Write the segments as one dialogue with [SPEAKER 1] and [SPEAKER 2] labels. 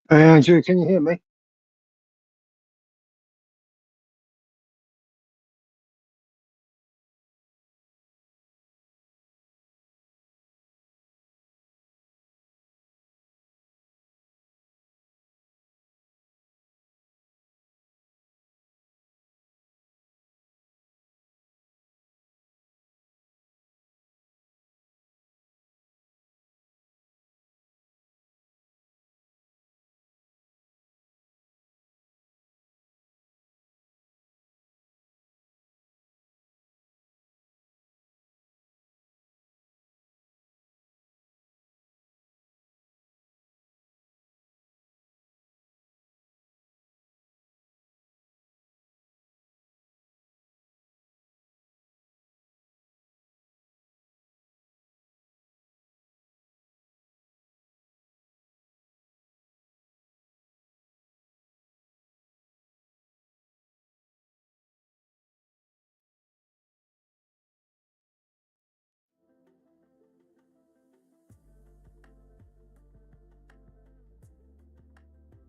[SPEAKER 1] Hey, Andrew, can you hear me?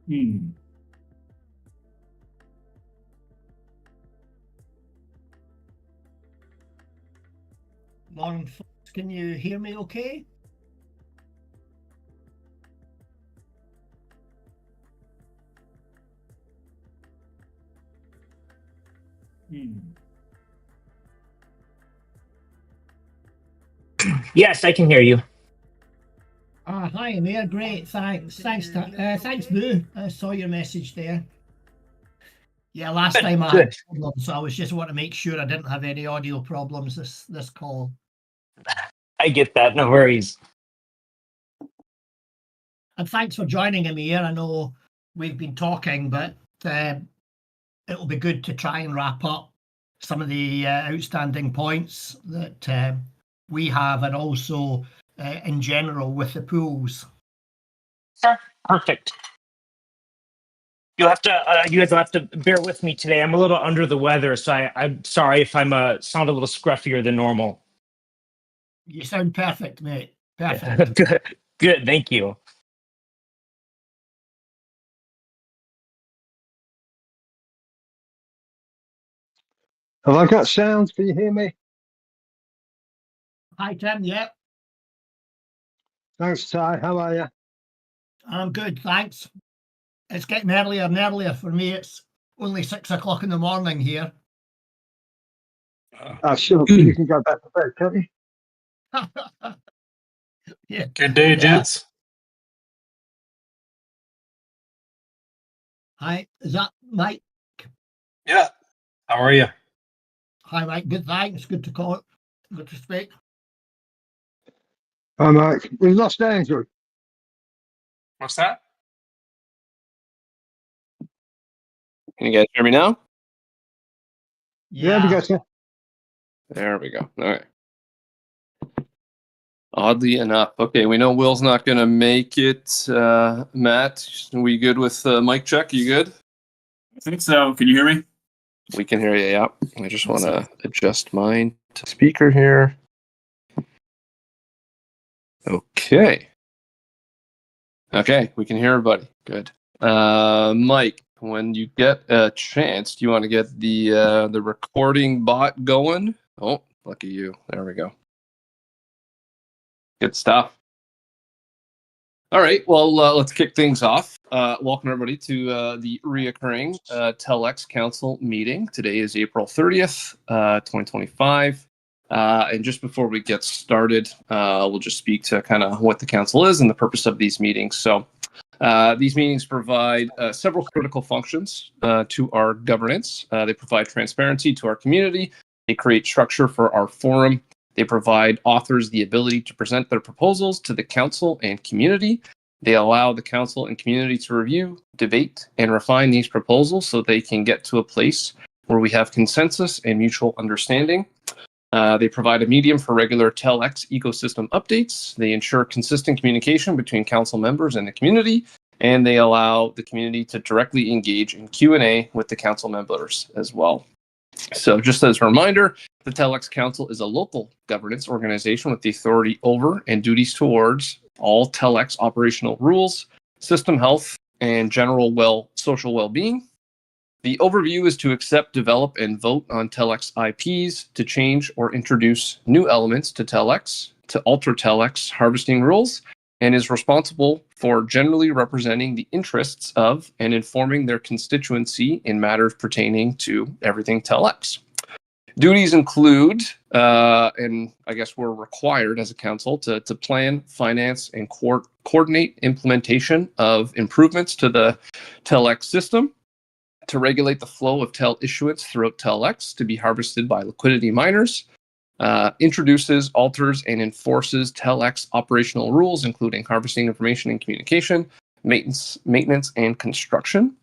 [SPEAKER 2] Hmm.
[SPEAKER 3] Morning, folks. Can you hear me okay?
[SPEAKER 2] Yes, I can hear you.
[SPEAKER 3] Hi, Mayor. Great. Thanks, Boo. I saw your message there. Yeah, last time I had
[SPEAKER 2] Good.
[SPEAKER 3] problems, so I was just want to make sure I didn't have any audio problems this call.
[SPEAKER 2] I get that. No worries.
[SPEAKER 3] And thanks for joining me here. I know we've been talking, but it'll be good to try and wrap up some of the outstanding points that we have, and also in general with the pools.
[SPEAKER 2] Sure. Perfect. You guys will have to bear with me today. I'm a little under the weather, so I'm sorry if I'm sound a little scruffier than normal.
[SPEAKER 3] You sound perfect, mate. Perfect.
[SPEAKER 2] Good. Good. Thank you.
[SPEAKER 1] Have I got sound? Can you hear me?
[SPEAKER 3] Hi, Tim. Yeah,
[SPEAKER 1] Thanks, Ty. How are you?
[SPEAKER 3] I'm good. Thanks. It's getting earlier and earlier for me. It's only 6 o'clock in the morning here.
[SPEAKER 1] Sure. You can go back to bed, can't you?
[SPEAKER 3] Yeah.
[SPEAKER 4] Good day, gents.
[SPEAKER 3] Hi, is that Mike?
[SPEAKER 4] Yeah. How are you?
[SPEAKER 3] Hi, Mike. Good. Thanks. Good to call. Good to speak.
[SPEAKER 1] Hi, Mike. We lost Andrew.
[SPEAKER 4] What's that?
[SPEAKER 5] Can you guys hear me now?
[SPEAKER 1] Yeah, we got you.
[SPEAKER 5] There we go. All right. Oddly enough. Okay, we know Will's not going to make it. Matt, are we good with mic check? You good?
[SPEAKER 6] I think so. Can you hear me?
[SPEAKER 5] We can hear you, yeah. I just want to adjust mine to speaker here. Okay. Okay, we can hear everybody. Good. Mike, when you get a chance, do you want to get the recording bot going? Oh, lucky you. There we go. Good stuff. All right, well, let's kick things off. Welcome, everybody, to the reoccurring TELx Council meeting. Today is April 30th, 2025. And just before we get started, we'll just speak to kind of what the council is and the purpose of these meetings. So these meetings provide several critical functions to our governance. They provide transparency to our community. They create structure for our forum. They provide authors the ability to present their proposals to the council and community. They allow the council and community to review, debate, and refine these proposals so they can get to a place where we have consensus and mutual understanding. They provide a medium for regular TELx ecosystem updates. They ensure consistent communication between council members and the community, and they allow the community to directly engage in Q&A with the council members as well. So just as a reminder, the TELx Council is a local governance organization with the authority over and duties towards all TELx operational rules, system health, and general social well-being. The overview is to accept, develop, and vote on TELx IPs, to change or introduce new elements to TELx, to alter TELx harvesting rules, and is responsible for generally representing the interests of and informing their constituency in matters pertaining to everything TELx. Duties include, and I guess we're required as a council to plan, finance, and coordinate implementation of improvements to the TELx system, to regulate the flow of TEL issuance throughout TELx to be harvested by liquidity miners, introduces, alters, and enforces TELx operational rules, including harvesting information and communication, maintenance and construction.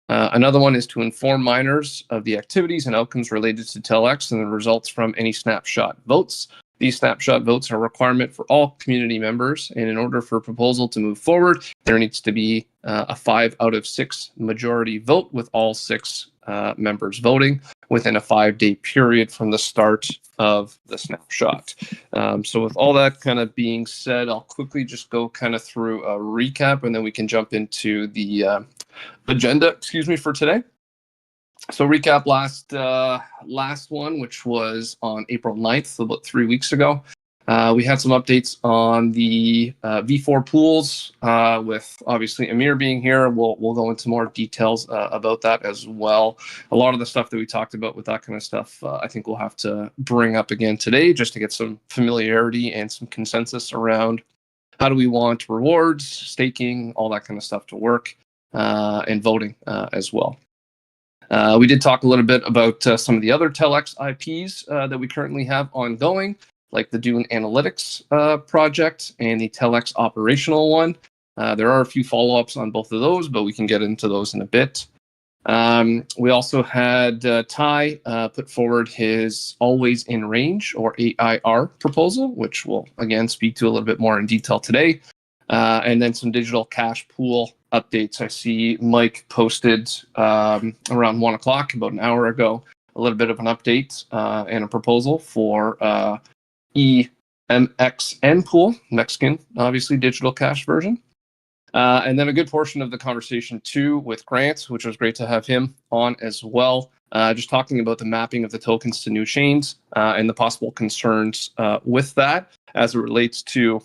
[SPEAKER 5] Another one is to inform miners of the activities and outcomes related to TELx and the results from any snapshot votes. These snapshot votes are a requirement for all community members, and in order for a proposal to move forward, there needs to be a 5 out of 6 majority vote, with all 6 members voting within a 5-day period from the start of the snapshot. So with all that kind of being said, I'll quickly just go kind of through a recap, and then we can jump into the agenda, for today. So recap last one, which was on April 9th, about 3 weeks ago. We had some updates on the V4 pools, with obviously Amir being here. We'll go into more details about that as well. A lot of the stuff that we talked about with that kind of stuff, I think we'll have to bring up again today, just to get some familiarity and some consensus around how do we want rewards, staking, all that kind of stuff to work, and voting as well. We did talk a little bit about some of the other TELx IPs that we currently have ongoing, like the Dune Analytics project and the TELx operational one. There are a few follow-ups on both of those, but we can get into those in a bit. We also had Ty put forward his Always in Range, or AIR proposal, which we'll again speak to a little bit more in detail today. And then some digital cash pool updates. I see Mike posted around 1 o'clock, about an hour ago, a little bit of an update and a proposal for EMXN pool, Mexican, obviously, digital cash version. And then a good portion of the conversation too with Grant, which was great to have him on as well, just talking about the mapping of the tokens to new chains and the possible concerns with that as it relates to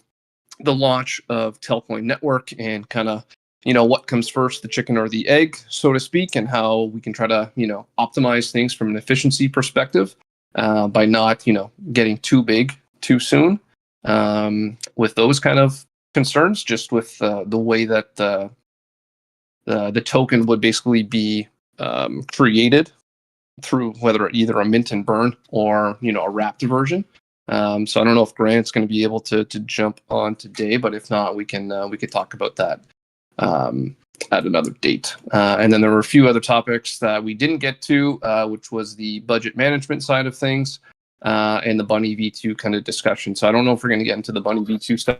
[SPEAKER 5] the launch of Telcoin network, and kind of, what comes first, the chicken or the egg, so to speak, and how we can try to, optimize things from an efficiency perspective by not, getting too big too soon with those kind of concerns, just with the way that the token would basically be created through whether either a mint and burn or, a wrapped version. So I don't know if Grant's going to be able to jump on today, but if not, we could talk about that at another date. And then there were a few other topics that we didn't get to, which was the budget management side of things and the Bunny V2 kind of discussion. So I don't know if we're going to get into the Bunny V2 stuff.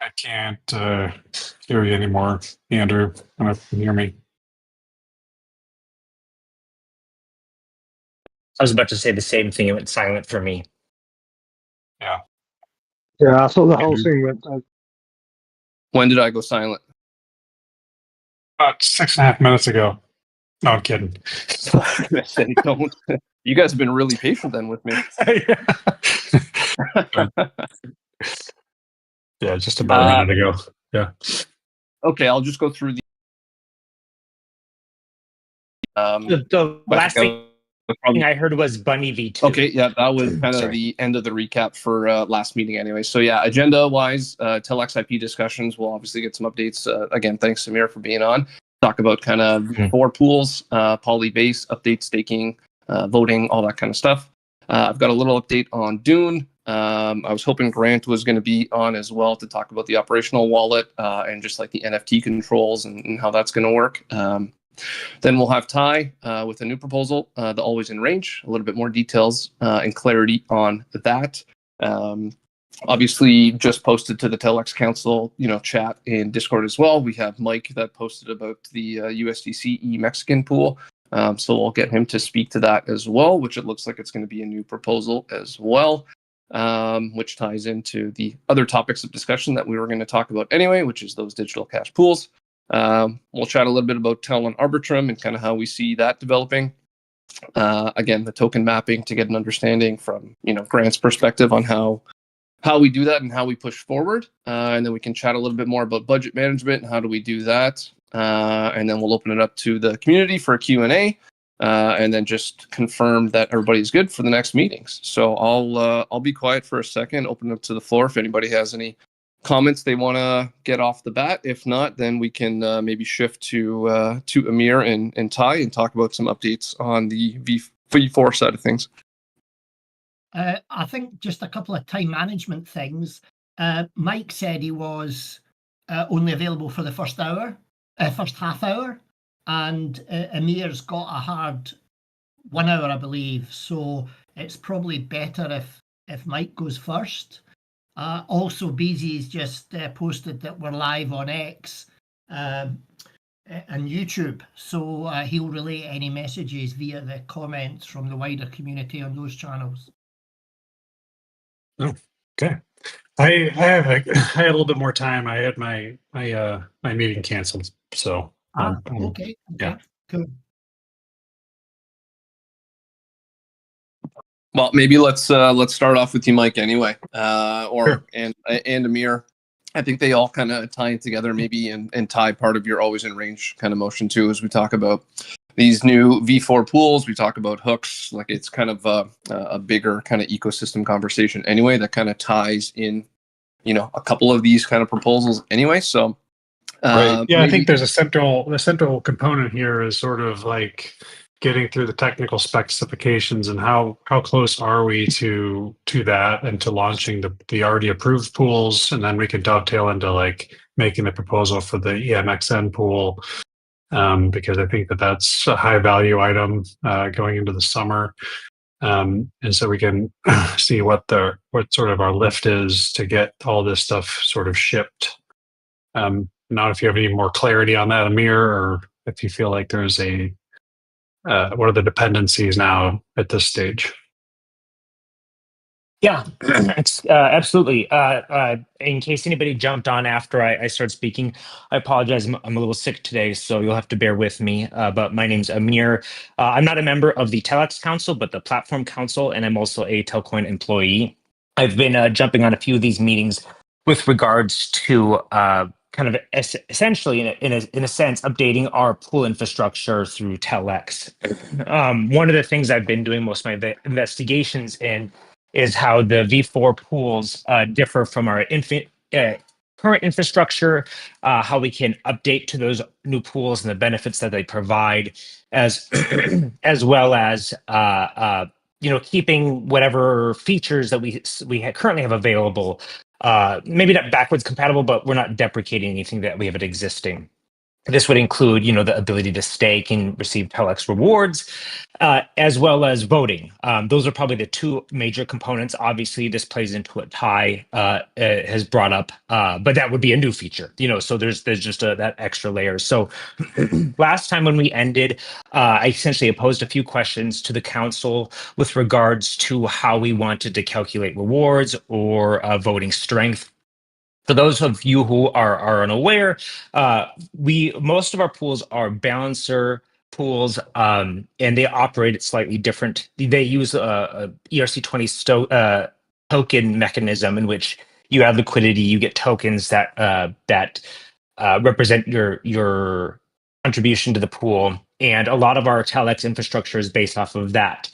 [SPEAKER 4] I can't hear you anymore, Andrew. I don't know if you can hear me.
[SPEAKER 2] I was about to say the same thing. It went silent for me.
[SPEAKER 4] Yeah.
[SPEAKER 1] Yeah, I saw the whole thing went.
[SPEAKER 5] When did I go silent?
[SPEAKER 4] About 6.5 minutes ago. No, I'm kidding.
[SPEAKER 5] Don't. You guys have been really patient then with me.
[SPEAKER 4] Yeah, just about a minute ago. Yeah.
[SPEAKER 5] Okay, I'll just go through the.
[SPEAKER 2] The last thing I heard was Bunny V2.
[SPEAKER 5] Okay, yeah, that was kind of
[SPEAKER 2] Sorry.
[SPEAKER 5] the end of the recap for last meeting anyway. So yeah, agenda-wise, TELx IP discussions, we'll obviously get some updates. Again, thanks, Samir, for being on. Talk about kind of 4 pools, poly base, update, staking, voting, all that kind of stuff. I've got a little update on Dune. I was hoping Grant was going to be on as well to talk about the operational wallet and just like the NFT controls and how that's going to work. Then we'll have Ty with a new proposal, the always in range, a little bit more details and clarity on that. Obviously, just posted to the TELx Council, chat in Discord as well. We have Mike that posted about the USDC Mexican pool. So we'll get him to speak to that as well, which it looks like it's going to be a new proposal as well, which ties into the other topics of discussion that we were going to talk about anyway, which is those digital cash pools. We'll chat a little bit about Tel and Arbitrum and kind of how we see that developing. Again, the token mapping to get an understanding from Grant's perspective on how we do that and how we push forward. And then we can chat a little bit more about budget management and how do we do that. And then we'll open it up to the community for a Q&A, and then just confirm that everybody's good for the next meetings. So I'll be quiet for a second, open up to the floor if anybody has any comments they want to get off the bat. If not, then we can maybe shift to Amir and Ty and talk about some updates on the V4 side of things.
[SPEAKER 3] I think just a couple of time management things. Mike said he was only available for the first half hour, and Amir's got a hard 1 hour, I believe. So it's probably better if Mike goes first. Also, Beezy's just posted that we're live on X and YouTube, so he'll relay any messages via the comments from the wider community on those channels.
[SPEAKER 4] Oh, okay. I had a little bit more time. I had my meeting canceled, so
[SPEAKER 3] Okay.
[SPEAKER 4] Yeah.
[SPEAKER 3] Cool.
[SPEAKER 5] Well, maybe let's start off with you, Mike, anyway,
[SPEAKER 4] Sure.
[SPEAKER 5] and Amir. I think they all kind of tie together, maybe, and tie part of your always in range kind of motion too, as we talk about these new V4 pools. We talk about hooks, like it's kind of a bigger kind of ecosystem conversation anyway that kind of ties in, a couple of these kind of proposals anyway. So,
[SPEAKER 4] right. Yeah, I think there's the central component here is sort of like getting through the technical specifications and how close are we to that and to launching the already approved pools, and then we can dovetail into like making the proposal for the EMXN pool, because I think that's a high value item going into the summer, and so we can see what sort of our lift is to get all this stuff sort of shipped. Not if you have any more clarity on that, Amir, or if you feel like there's what are the dependencies now at this stage?
[SPEAKER 2] Yeah, absolutely. In case anybody jumped on after I started speaking, I apologize. I'm a little sick today, so you'll have to bear with me. But my name's Amir. I'm not a member of the TELx Council, but the Platform Council, and I'm also a Telcoin employee. I've been jumping on a few of these meetings with regards to kind of essentially, in a sense, updating our pool infrastructure through TELx. One of the things I've been doing most of my investigations in is how the V4 pools differ from our current infrastructure, how we can update to those new pools and the benefits that they provide, as well as keeping whatever features that we currently have available. Maybe not backwards compatible, but we're not deprecating anything that we have existing. This would include, the ability to stake and receive TELx rewards, as well as voting. Those are probably the two major components. Obviously, this plays into what Ty has brought up, but that would be a new feature, so there's just that extra layer. So last time when we ended, I essentially posed a few questions to the council with regards to how we wanted to calculate rewards or voting strength. For those of you who are unaware, most of our pools are balancer pools, and they operate slightly different. They use a ERC20 token mechanism in which you have liquidity, you get tokens that represent your contribution to the pool, and a lot of our TELx infrastructure is based off of that.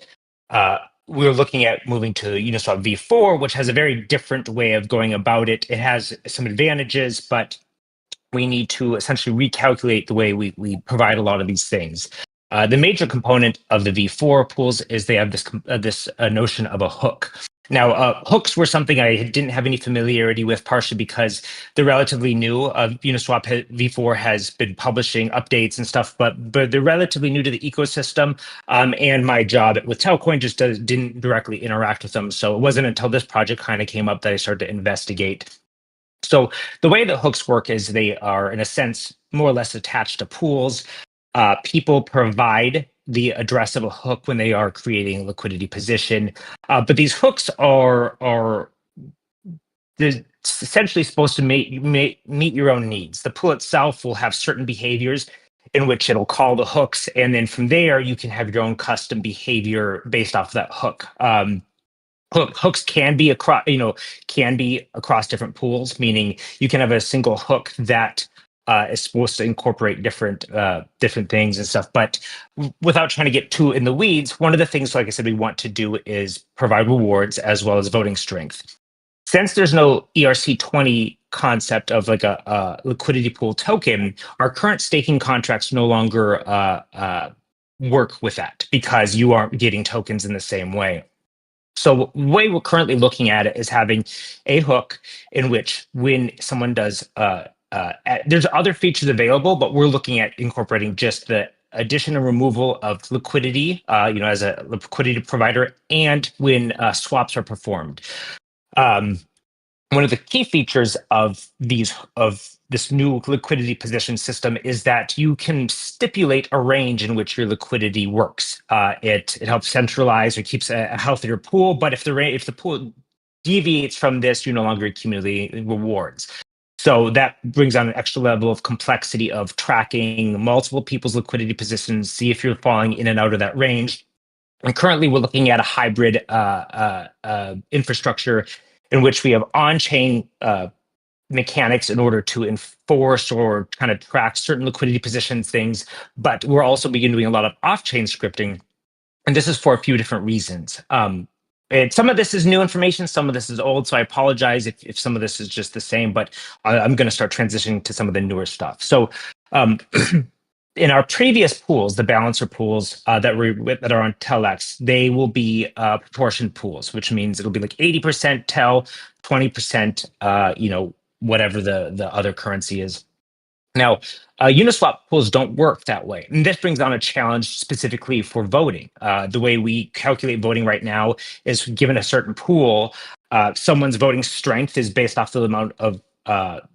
[SPEAKER 2] We're looking at moving to Uniswap V4, which has a very different way of going about it. It has some advantages, but we need to essentially recalculate the way we provide a lot of these things. The major component of the V4 pools is they have this notion of a hook. Now, hooks were something I didn't have any familiarity with, partially because they're relatively new. Uniswap v4 has been publishing updates and stuff, but they're relatively new to the ecosystem. And my job with Telcoin just didn't directly interact with them. So it wasn't until this project kind of came up that I started to investigate. So the way that hooks work is they are, in a sense, more or less attached to pools. People provide the address of a hook when they are creating a liquidity position, but these hooks are essentially supposed to meet your own needs. The pool itself will have certain behaviors in which it'll call the hooks, and then from there you can have your own custom behavior based off that hook. Hooks can be across different pools, meaning you can have a single hook that is supposed to incorporate different things and stuff. But without trying to get too in the weeds, one of the things, like I said, we want to do is provide rewards as well as voting strength. Since there's no ERC20 concept of like a liquidity pool token, our current staking contracts no longer work with that because you aren't getting tokens in the same way. So the way we're currently looking at it is having a hook in which when someone does, there's other features available, but we're looking at incorporating just the addition and removal of liquidity, as a liquidity provider, and when swaps are performed. One of the key features of this new liquidity position system is that you can stipulate a range in which your liquidity works. It helps centralize or keeps a healthier pool, but if the pool deviates from this, you're no longer accumulating rewards. So that brings on an extra level of complexity of tracking multiple people's liquidity positions, see if you're falling in and out of that range. And currently, we're looking at a hybrid infrastructure in which we have on-chain mechanics in order to enforce or kind of track certain liquidity positions things, but we're also beginning doing a lot of off-chain scripting, and this is for a few different reasons. And some of this is new information, some of this is old, so I apologize if some of this is just the same, but I'm going to start transitioning to some of the newer stuff. So in our previous pools, the balancer pools that are on TELx, they will be proportion pools, which means it'll be like 80% TEL, 20%, whatever the other currency is. Now, Uniswap pools don't work that way. And this brings on a challenge specifically for voting. The way we calculate voting right now is given a certain pool, someone's voting strength is based off the amount of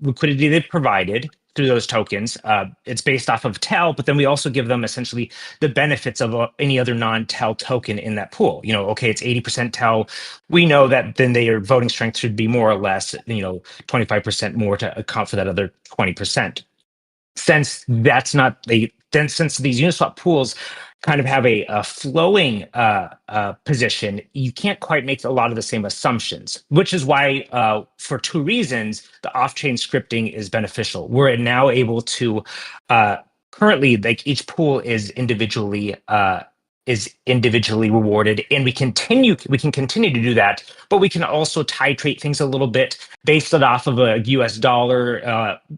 [SPEAKER 2] liquidity they've provided through those tokens. It's based off of TEL, but then we also give them essentially the benefits of any other non-TEL token in that pool. Okay, it's 80% TEL. We know that then their voting strength should be more or less, 25% more to account for that other 20%. Since that's not since these Uniswap pools kind of have a flowing position, you can't quite make a lot of the same assumptions, which is why, for two reasons, the off-chain scripting is beneficial. We're now able to currently, like, each pool is individually rewarded, and we can continue to do that, but we can also titrate things a little bit based it off of a US dollar.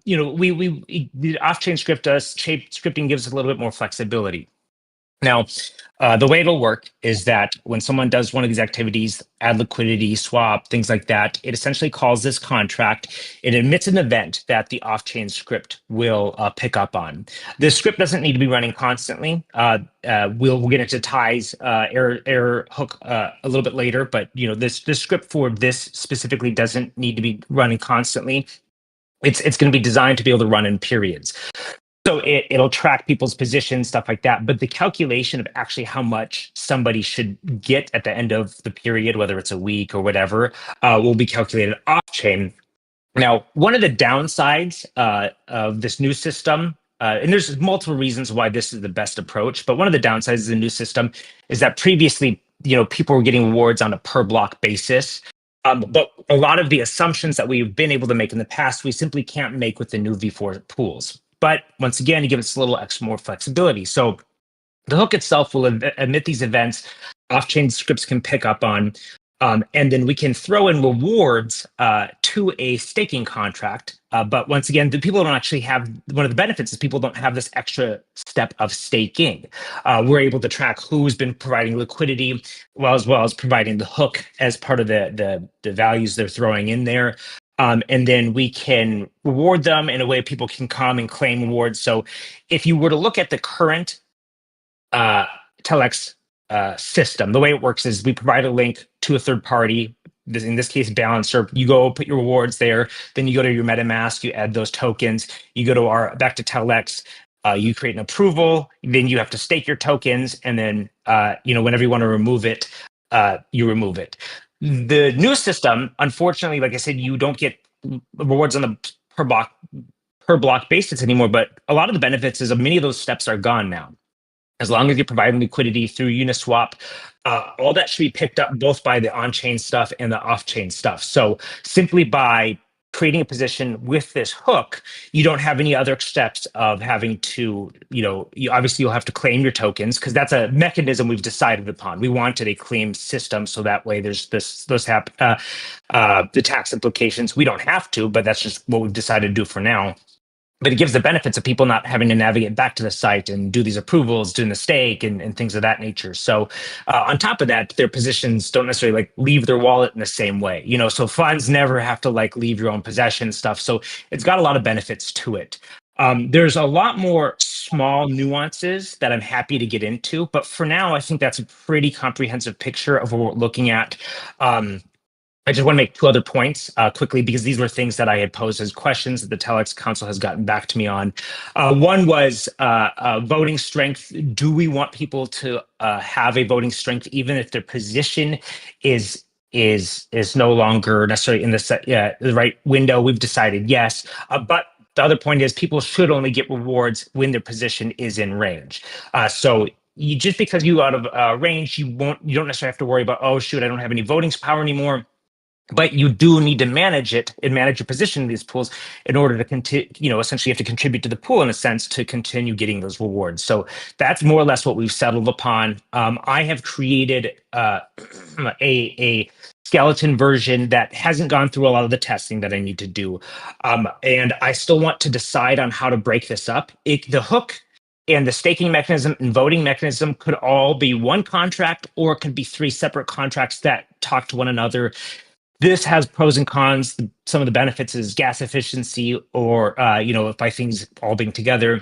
[SPEAKER 2] The off-chain scripting gives us a little bit more flexibility. Now, the way it'll work is that when someone does one of these activities, add liquidity, swap, things like that, it essentially calls this contract. It emits an event that the off-chain script will pick up on. This script doesn't need to be running constantly. We'll get into Ty's error hook a little bit later, but this script for this specifically doesn't need to be running constantly. It's going to be designed to be able to run in periods. So it'll track people's positions, stuff like that. But the calculation of actually how much somebody should get at the end of the period, whether it's a week or whatever, will be calculated off-chain. Now, one of the downsides of this new system, and there's multiple reasons why this is the best approach, but one of the downsides of the new system is that previously, people were getting rewards on a per block basis. But a lot of the assumptions that we've been able to make in the past, we simply can't make with the new V4 pools. But once again, you give us a little extra more flexibility. So the hook itself will emit these events, off-chain scripts can pick up on, and then we can throw in rewards to a staking contract. But once again, the people don't actually have, one of the benefits is people don't have this extra step of staking. We're able to track who's been providing liquidity, as well as providing the hook as part of the values they're throwing in there. And then we can reward them in a way people can come and claim rewards. So if you were to look at the current TELx system, the way it works is we provide a link to a third party, in this case Balancer. You go put your rewards there, then you go to your MetaMask, you add those tokens, you go to back to TELx, you create an approval, then you have to stake your tokens, and then whenever you want to remove it, you remove it. The new system, unfortunately, like I said, you don't get rewards on the per block basis anymore, but a lot of the benefits is many of those steps are gone now. As long as you're providing liquidity through Uniswap, all that should be picked up both by the on-chain stuff and the off-chain stuff. So simply by creating a position with this hook, you don't have any other steps of having to, obviously you'll have to claim your tokens, because that's a mechanism we've decided upon. We wanted a claim system, so that way there's the tax implications. We don't have to, but that's just what we've decided to do for now. But it gives the benefits of people not having to navigate back to the site and do these approvals, doing the stake and things of that nature. So on top of that, their positions don't necessarily leave their wallet in the same way. So funds never have to leave your own possession stuff. So it's got a lot of benefits to it. There's a lot more small nuances that I'm happy to get into. But for now, I think that's a pretty comprehensive picture of what we're looking at. I just want to make two other points quickly, because these were things that I had posed as questions that the TELx Council has gotten back to me on. One was voting strength. Do we want people to have a voting strength even if their position is no longer necessarily in the right window? We've decided yes, but the other point is people should only get rewards when their position is in range. So just because you out of range, you don't necessarily have to worry about, oh shoot, I don't have any voting power anymore. But you do need to manage it and manage your position in these pools in order to continue, essentially you have to contribute to the pool in a sense to continue getting those rewards. So that's more or less what we've settled upon. I have created a skeleton version that hasn't gone through a lot of the testing that I need to do. And I still want to decide on how to break this up. The hook and the staking mechanism and voting mechanism could all be one contract, or it could be three separate contracts that talk to one another. This has pros and cons. Some of the benefits is gas efficiency, or by things all being together,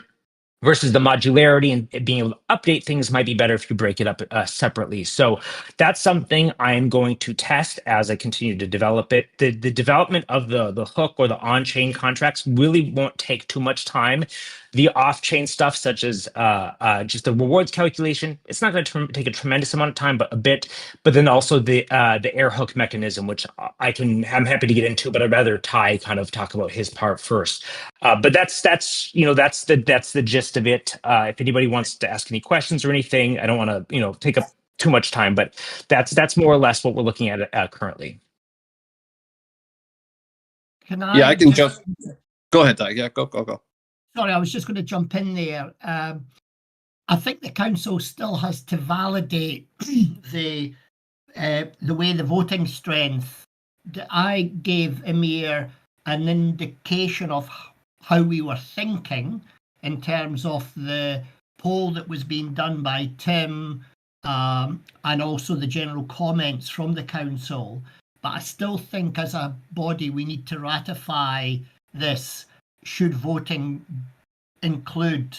[SPEAKER 2] versus the modularity and being able to update things might be better if you break it up separately. So that's something I'm going to test as I continue to develop it. The development of the hook or the on-chain contracts really won't take too much time. The off-chain stuff, such as just the rewards calculation, it's not going to take a tremendous amount of time, but a bit. But then also the air hook mechanism, which I'm happy to get into, but I'd rather Ty kind of talk about his part first. But that's the gist of it. If anybody wants to ask any questions or anything, I don't want to take up too much time, but that's more or less what we're looking at currently.
[SPEAKER 5] I can jump. Go ahead, Ty. Yeah, go.
[SPEAKER 3] Sorry, I was just going to jump in there. I think the council still has to validate the way the voting strength. I gave Emir an indication of how we were thinking in terms of the poll that was being done by Tim and also the general comments from the council. But I still think as a body we need to ratify this. Should voting include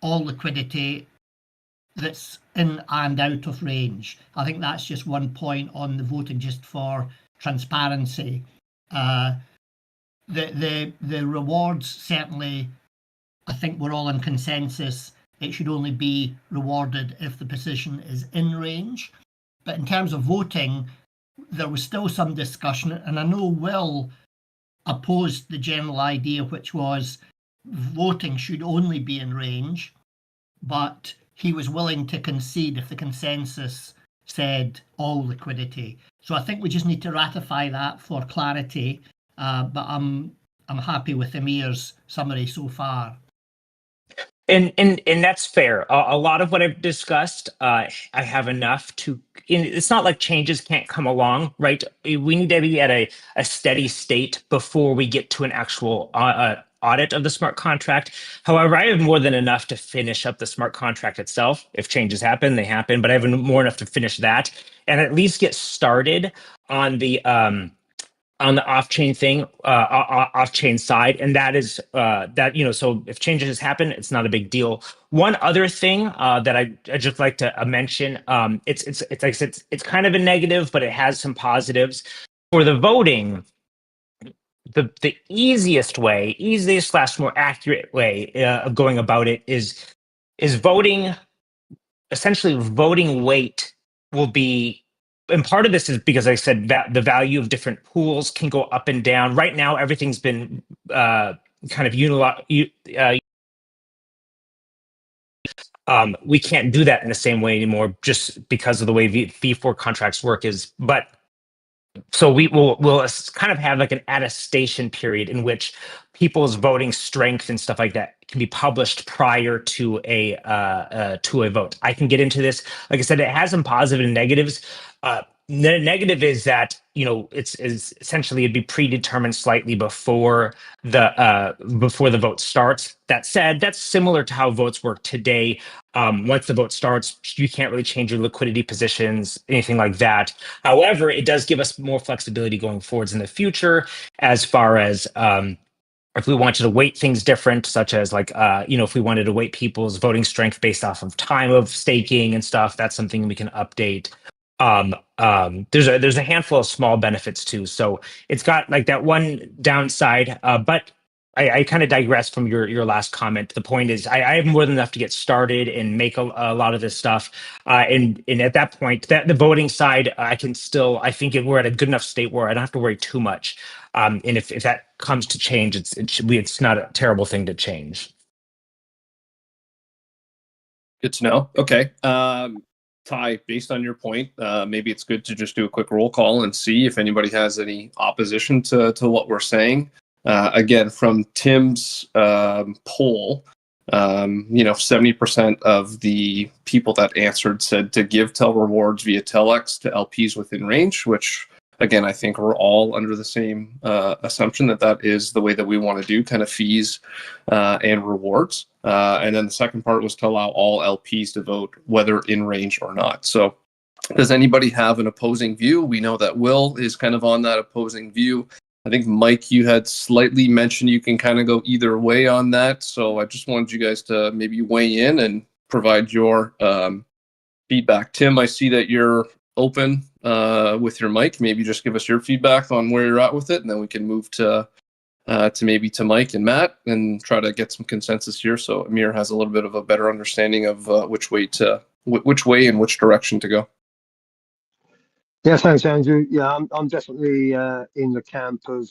[SPEAKER 3] all liquidity that's in and out of range? I think that's just one point on the voting, just for transparency. The rewards, certainly, I think we're all in consensus. It should only be rewarded if the position is in range. But in terms of voting, there was still some discussion, and I know Will opposed the general idea, which was voting should only be in range, but he was willing to concede if the consensus said all liquidity. So I think we just need to ratify that for clarity, but I'm happy with Emir's summary so far.
[SPEAKER 2] And that's fair. A lot of what I've discussed, I have enough to. It's not like changes can't come along, right? We need to be at a steady state before we get to an actual audit of the smart contract. However, I have more than enough to finish up the smart contract itself. If changes happen, they happen, but I have more enough to finish that and at least get started on the off-chain thing, off-chain side, and that is that so if changes happen, it's not a big deal. One other thing that I just like to mention, it's like I said, it's kind of a negative, but it has some positives for the voting. The easiest slash more accurate way of going about it is voting. Essentially, voting weight will be, and part of this is because I said that the value of different pools can go up and down. Right now, everything's been kind of we can't do that in the same way anymore, just because of the way V4 contracts work. But so we'll kind of have like an attestation period in which people's voting strength and stuff like that can be published prior to a vote. I can get into this. Like I said, it has some positive and negatives. The negative is that it's essentially it'd be predetermined slightly before the vote starts. That said, that's similar to how votes work today. Once the vote starts, you can't really change your liquidity positions, anything like that. However, it does give us more flexibility going forwards in the future, as far as if we wanted to weight things different, such as like if we wanted to weight people's voting strength based off of time of staking and stuff, that's something we can update. There's a handful of small benefits too. So it's got like that one downside, but I kind of digress from your last comment. The point is I have more than enough to get started and make a lot of this stuff. And at that point, that the voting side, I think we're at a good enough state where I don't have to worry too much. And if that comes to change, it's not a terrible thing to change.
[SPEAKER 5] Good to know. Okay. Ty, based on your point, maybe it's good to just do a quick roll call and see if anybody has any opposition to what we're saying. Again, from Tim's poll, 70% of the people that answered said to give rewards via TELx to LPs within range, which, again, I think we're all under the same assumption that is the way that we want to do kind of fees and rewards. And then the second part was to allow all LPs to vote, whether in range or not. So does anybody have an opposing view? We know that Will is kind of on that opposing view. I think, Mike, you had slightly mentioned you can kind of go either way on that. So I just wanted you guys to maybe weigh in and provide your feedback. Tim, I see that you're open with your mic. Maybe just give us your feedback on where you're at with it, and then we can move to Mike and Matt and try to get some consensus here. So Amir has a little bit of a better understanding of which way and which direction to go.
[SPEAKER 1] Yeah, thanks, Andrew. Yeah, I'm definitely in the camp of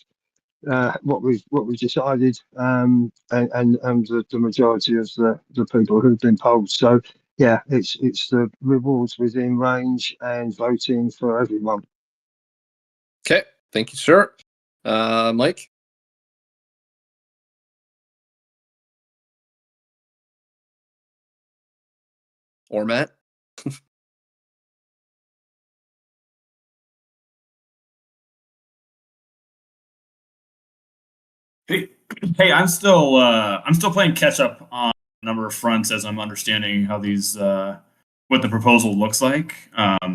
[SPEAKER 1] what we've decided, and the majority of the people who've been polled. So yeah, it's the rewards within range and voting for everyone.
[SPEAKER 5] Okay, thank you, sir. Mike? Or Matt?
[SPEAKER 6] Hey, I'm still playing catch up on a number of fronts as I'm understanding how these what the proposal looks like.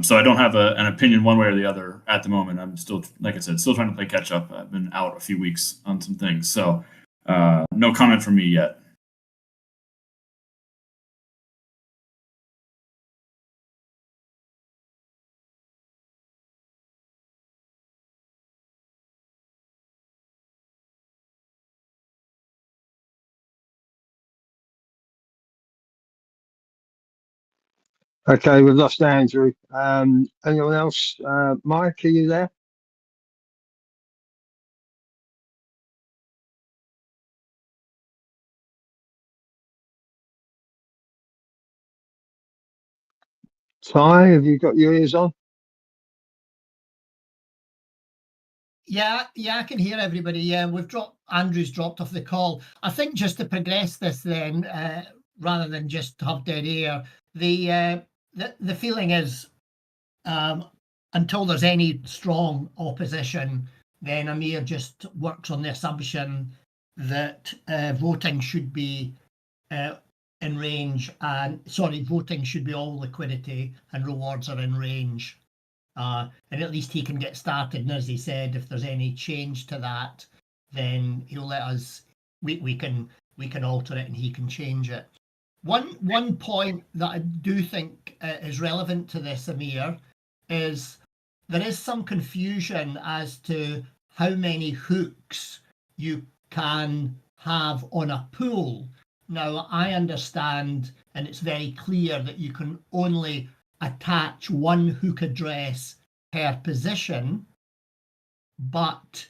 [SPEAKER 6] So I don't have an opinion one way or the other at the moment. I'm still, like I said, still trying to play catch up. I've been out a few weeks on some things, so no comment from me yet.
[SPEAKER 1] Okay, we've lost Andrew. Anyone else? Mike, are you there? Ty, have you got your ears on?
[SPEAKER 3] Yeah, I can hear everybody. Yeah, Andrew's dropped off the call. I think just to progress this then, rather than just have dead air. The feeling is, until there's any strong opposition, then Amir just works on the assumption that voting should be in range, and voting should be all liquidity and rewards are in range. And at least he can get started. And as he said, if there's any change to that, then he'll let us. We can alter it, and he can change it. One point that I do think is relevant to this, Amir, is there is some confusion as to how many hooks you can have on a pool. Now, I understand, and it's very clear, that you can only attach one hook address per position, but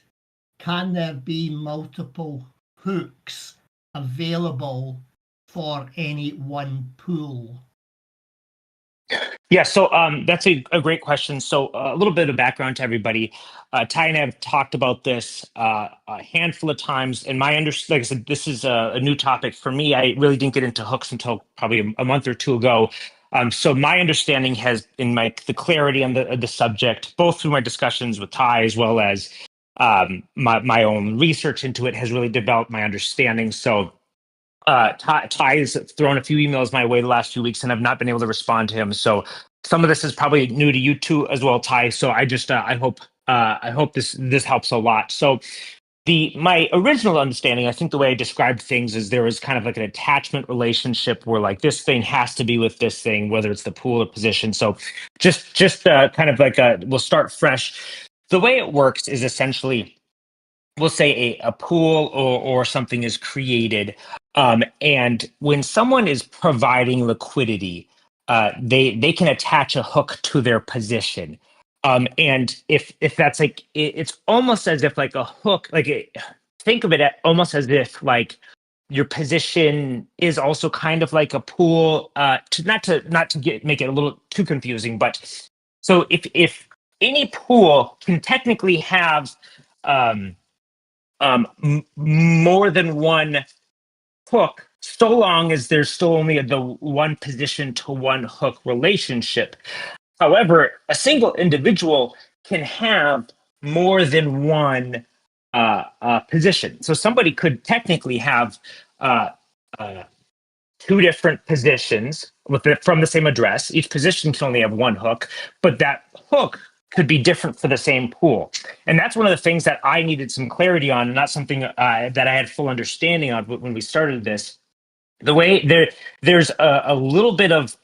[SPEAKER 3] can there be multiple hooks available for any one pool?
[SPEAKER 2] Yeah, so that's a great question. So a little bit of background to everybody. Ty and I have talked about this a handful of times. And like I said, this is a new topic for me. I really didn't get into hooks until probably a month or two ago. So my understanding has been the clarity on the subject, both through my discussions with Ty as well as my own research into it has really developed my understanding. So Ty has thrown a few emails my way the last few weeks, and I've not been able to respond to him. So some of this is probably new to you too as well, Ty. So I just I hope this helps a lot. So my original understanding, I think the way I described things is there was kind of like an attachment relationship where like this thing has to be with this thing, whether it's the pool or position. So just kind of like we'll start fresh. The way it works is essentially, we'll say a pool or something is created. And when someone is providing liquidity, they can attach a hook to their position. And if that's like, it's almost as if like a hook, think of it almost as if like your position is also kind of like a pool, not to make it a little too confusing, but so if any pool can technically have more than one hook, so long as there's still only the one position to one hook relationship. However, a single individual can have more than one position. So somebody could technically have two different positions from the same address. Each position can only have one hook, but that hook could be different for the same pool. And that's one of the things that I needed some clarity on, not something that I had full understanding of when we started this. The way there's a little bit of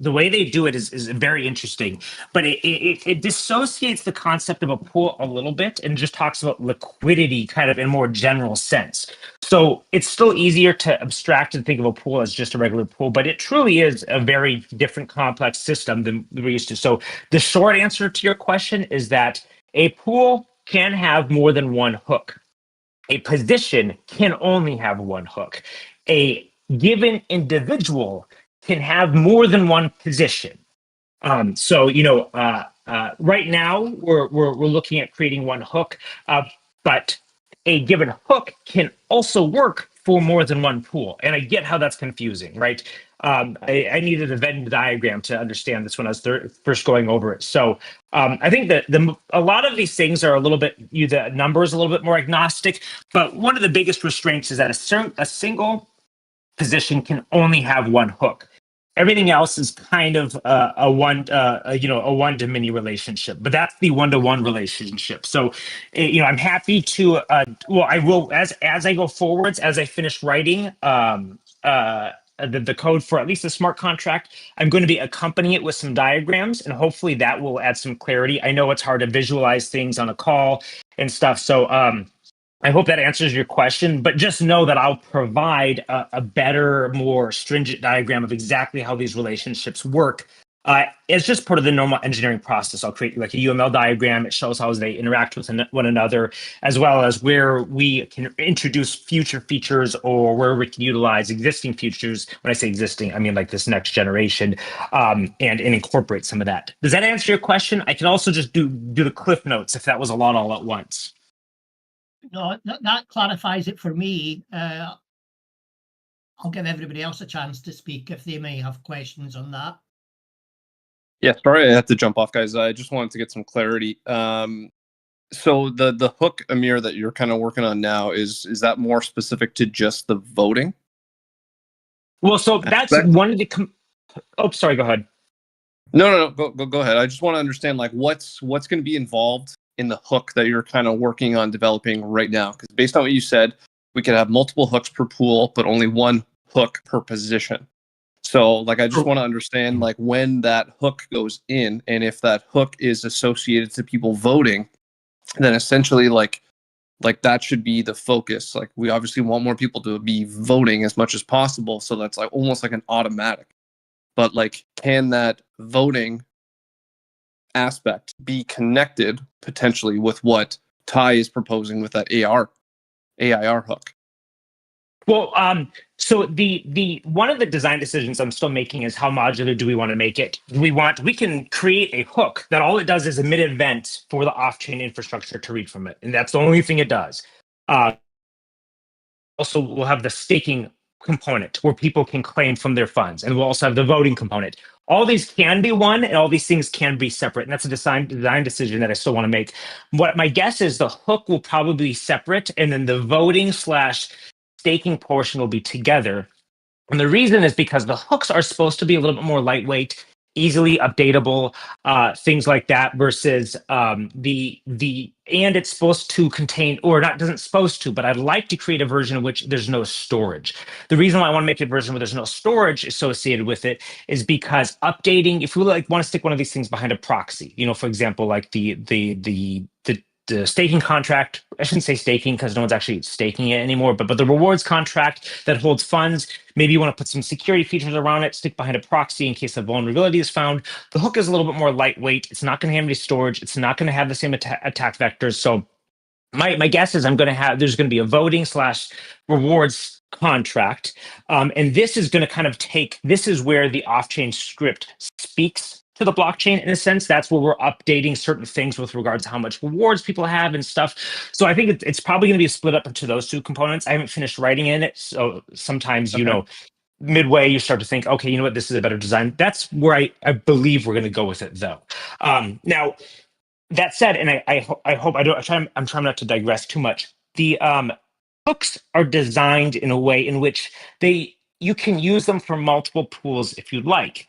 [SPEAKER 2] the way they do it is very interesting, but it dissociates the concept of a pool a little bit and just talks about liquidity kind of in a more general sense. So it's still easier to abstract and think of a pool as just a regular pool, but it truly is a very different complex system than we're used to. So the short answer to your question is that a pool can have more than one hook. A position can only have one hook. A given individual can have more than one position. So right now we're looking at creating one hook, but a given hook can also work for more than one pool. And I get how that's confusing, right? I needed a Venn diagram to understand this when I was first going over it. So I think that a lot of these things are a little bit, the number is a little bit more agnostic, but one of the biggest restraints is that a single position can only have one hook. Everything else is kind of a one to many relationship, but that's the one-to-one relationship. So, I'm happy to. I will as I go forwards, as I finish writing the code for at least the smart contract, I'm going to be accompanying it with some diagrams, and hopefully that will add some clarity. I know it's hard to visualize things on a call and stuff, so I hope that answers your question, but just know that I'll provide a better, more stringent diagram of exactly how these relationships work. It's just part of the normal engineering process. I'll create like a UML diagram. It shows how they interact with one another, as well as where we can introduce future features or where we can utilize existing features. When I say existing, I mean like this next generation, and incorporate some of that. Does that answer your question? I can also just do the cliff notes if that was a lot all at once.
[SPEAKER 3] No, that clarifies it for me. I'll give everybody else a chance to speak if they may have questions on that.
[SPEAKER 5] Yeah, sorry I had to jump off, guys. I just wanted to get some clarity. So the hook, Amir, that you're kind of working on now, is that more specific to just the voting?
[SPEAKER 2] Well, so that's one of the. Oh, sorry. Go ahead.
[SPEAKER 5] No. Go ahead. I just want to understand like what's going to be involved in the hook that you're kind of working on developing right now. Because based on what you said, we could have multiple hooks per pool, but only one hook per position. So like I just want to understand like when that hook goes in, and if that hook is associated to people voting, then essentially like that should be the focus. Like we obviously want more people to be voting as much as possible, so that's like almost like an automatic. But like, can that voting aspect be connected potentially with what Ty is proposing with that AIR hook?
[SPEAKER 2] Well, so the one of the design decisions I'm still making is how modular do we want to make it? We can create a hook that all it does is emit event for the off-chain infrastructure to read from it, and that's the only thing it does. Also, we'll have the staking component where people can claim from their funds, and we'll also have the voting component. All these can be one, and all these things can be separate, and that's a design decision that I still want to make. What my guess is, the hook will probably be separate, and then the voting / staking portion will be together. And the reason is because the hooks are supposed to be a little bit more lightweight, easily updatable, things like that, versus and it's supposed to contain, or not, doesn't supposed to, but I'd like to create a version in which there's no storage. The reason why I want to make a version where there's no storage associated with it is because updating, if we like want to stick one of these things behind a proxy, for example, like the staking contract, I shouldn't say staking because no one's actually staking it anymore, but the rewards contract that holds funds, maybe you want to put some security features around it, stick behind a proxy in case a vulnerability is found. The hook is a little bit more lightweight. It's not going to have any storage. It's not going to have the same attack vectors. So my guess is there's going to be a voting / rewards contract. And this is going to kind of this is where the off-chain script speaks to the blockchain in a sense. That's where we're updating certain things with regards to how much rewards people have and stuff. So I think it's probably going to be split up into those two components. I haven't finished writing in it. So sometimes, midway you start to think, okay, you know what, this is a better design. That's where I believe we're going to go with it though. Now, that said, and I hope I'm trying not to digress too much. The hooks are designed in a way in which you can use them for multiple pools if you'd like.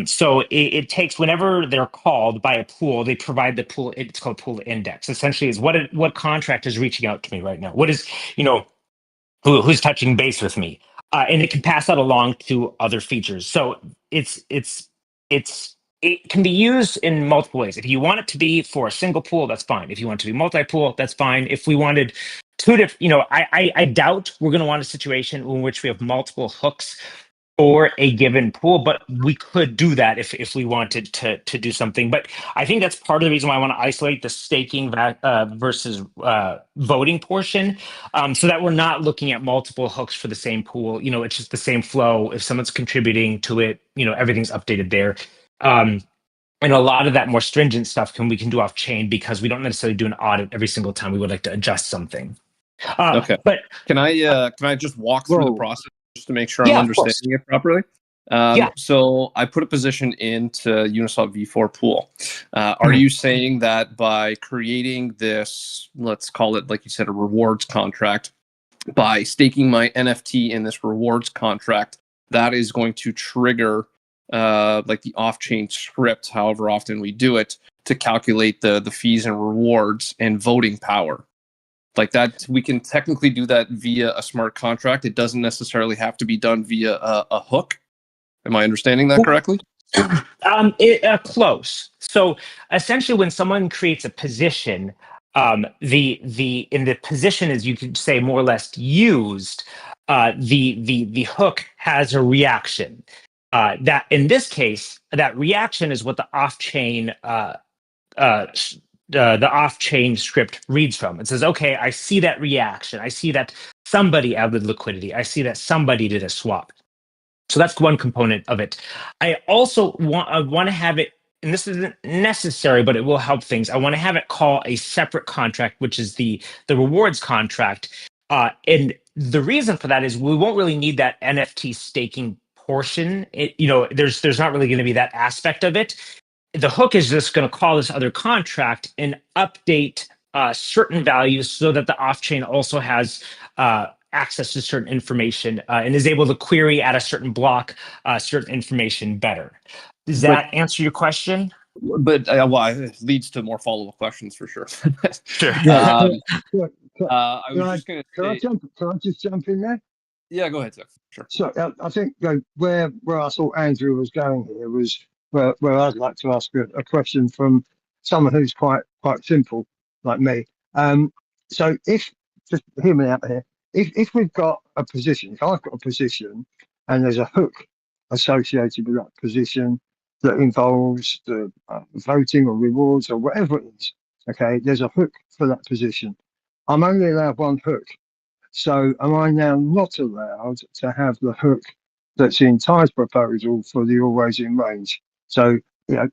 [SPEAKER 2] So it takes, whenever they're called by a pool, they provide the pool. It's called pool index. Essentially, is what contract is reaching out to me right now. What is who's touching base with me, and it can pass that along to other features. So it can be used in multiple ways. If you want it to be for a single pool, that's fine. If you want it to be multi-pool, that's fine. If we wanted two different, I doubt we're going to want a situation in which we have multiple hooks for a given pool, but we could do that if we wanted to do something. But I think that's part of the reason why I want to isolate the staking versus voting portion, so that we're not looking at multiple hooks for the same pool. It's just the same flow. If someone's contributing to it, everything's updated there. And a lot of that more stringent stuff we can do off chain, because we don't necessarily do an audit every single time we would like to adjust something.
[SPEAKER 5] Okay.
[SPEAKER 2] But
[SPEAKER 5] can I just walk through the process just to make sure I'm understanding it properly? So I put a position into Uniswap V4 pool. Are you saying that by creating this, let's call it, like you said, a rewards contract, by staking my NFT in this rewards contract, that is going to trigger like the off-chain script, however often we do it, to calculate the fees and rewards and voting power? Like that, we can technically do that via a smart contract. It doesn't necessarily have to be done via a hook. Am I understanding that correctly?
[SPEAKER 2] Close. So essentially, when someone creates a position, the position is, you could say, more or less used. The hook has a reaction. That in this case, that reaction is what the off-chain the off-chain script reads from. It says, okay, I see that reaction. I see that somebody added liquidity. I see that somebody did a swap. So that's one component of it. I also want to have it, and this isn't necessary, but it will help things. I want to have it call a separate contract, which is the rewards contract. And the reason for that is we won't really need that NFT staking portion. There's not really going to be that aspect of it. The hook is just going to call this other contract and update certain values so that the off-chain also has access to certain information and is able to query at a certain block certain information better. Does that answer your question?
[SPEAKER 5] But it leads to more follow-up questions for sure.
[SPEAKER 2] Sure.
[SPEAKER 5] I
[SPEAKER 1] Can
[SPEAKER 5] was just going to say,
[SPEAKER 1] I just jump in there?
[SPEAKER 5] yeah, go ahead, Zach. Sure.
[SPEAKER 1] So I think where I thought Andrew was going here was where I'd like to ask a question from someone who's quite simple like me. So if, just hear me out here, if we've got a position, if I've got a position and there's a hook associated with that position that involves the voting or rewards or whatever it is, okay, there's a hook for that position. I'm only allowed one hook. So am I now not allowed to have the hook that's in Ty's proposal for the always in range? So, am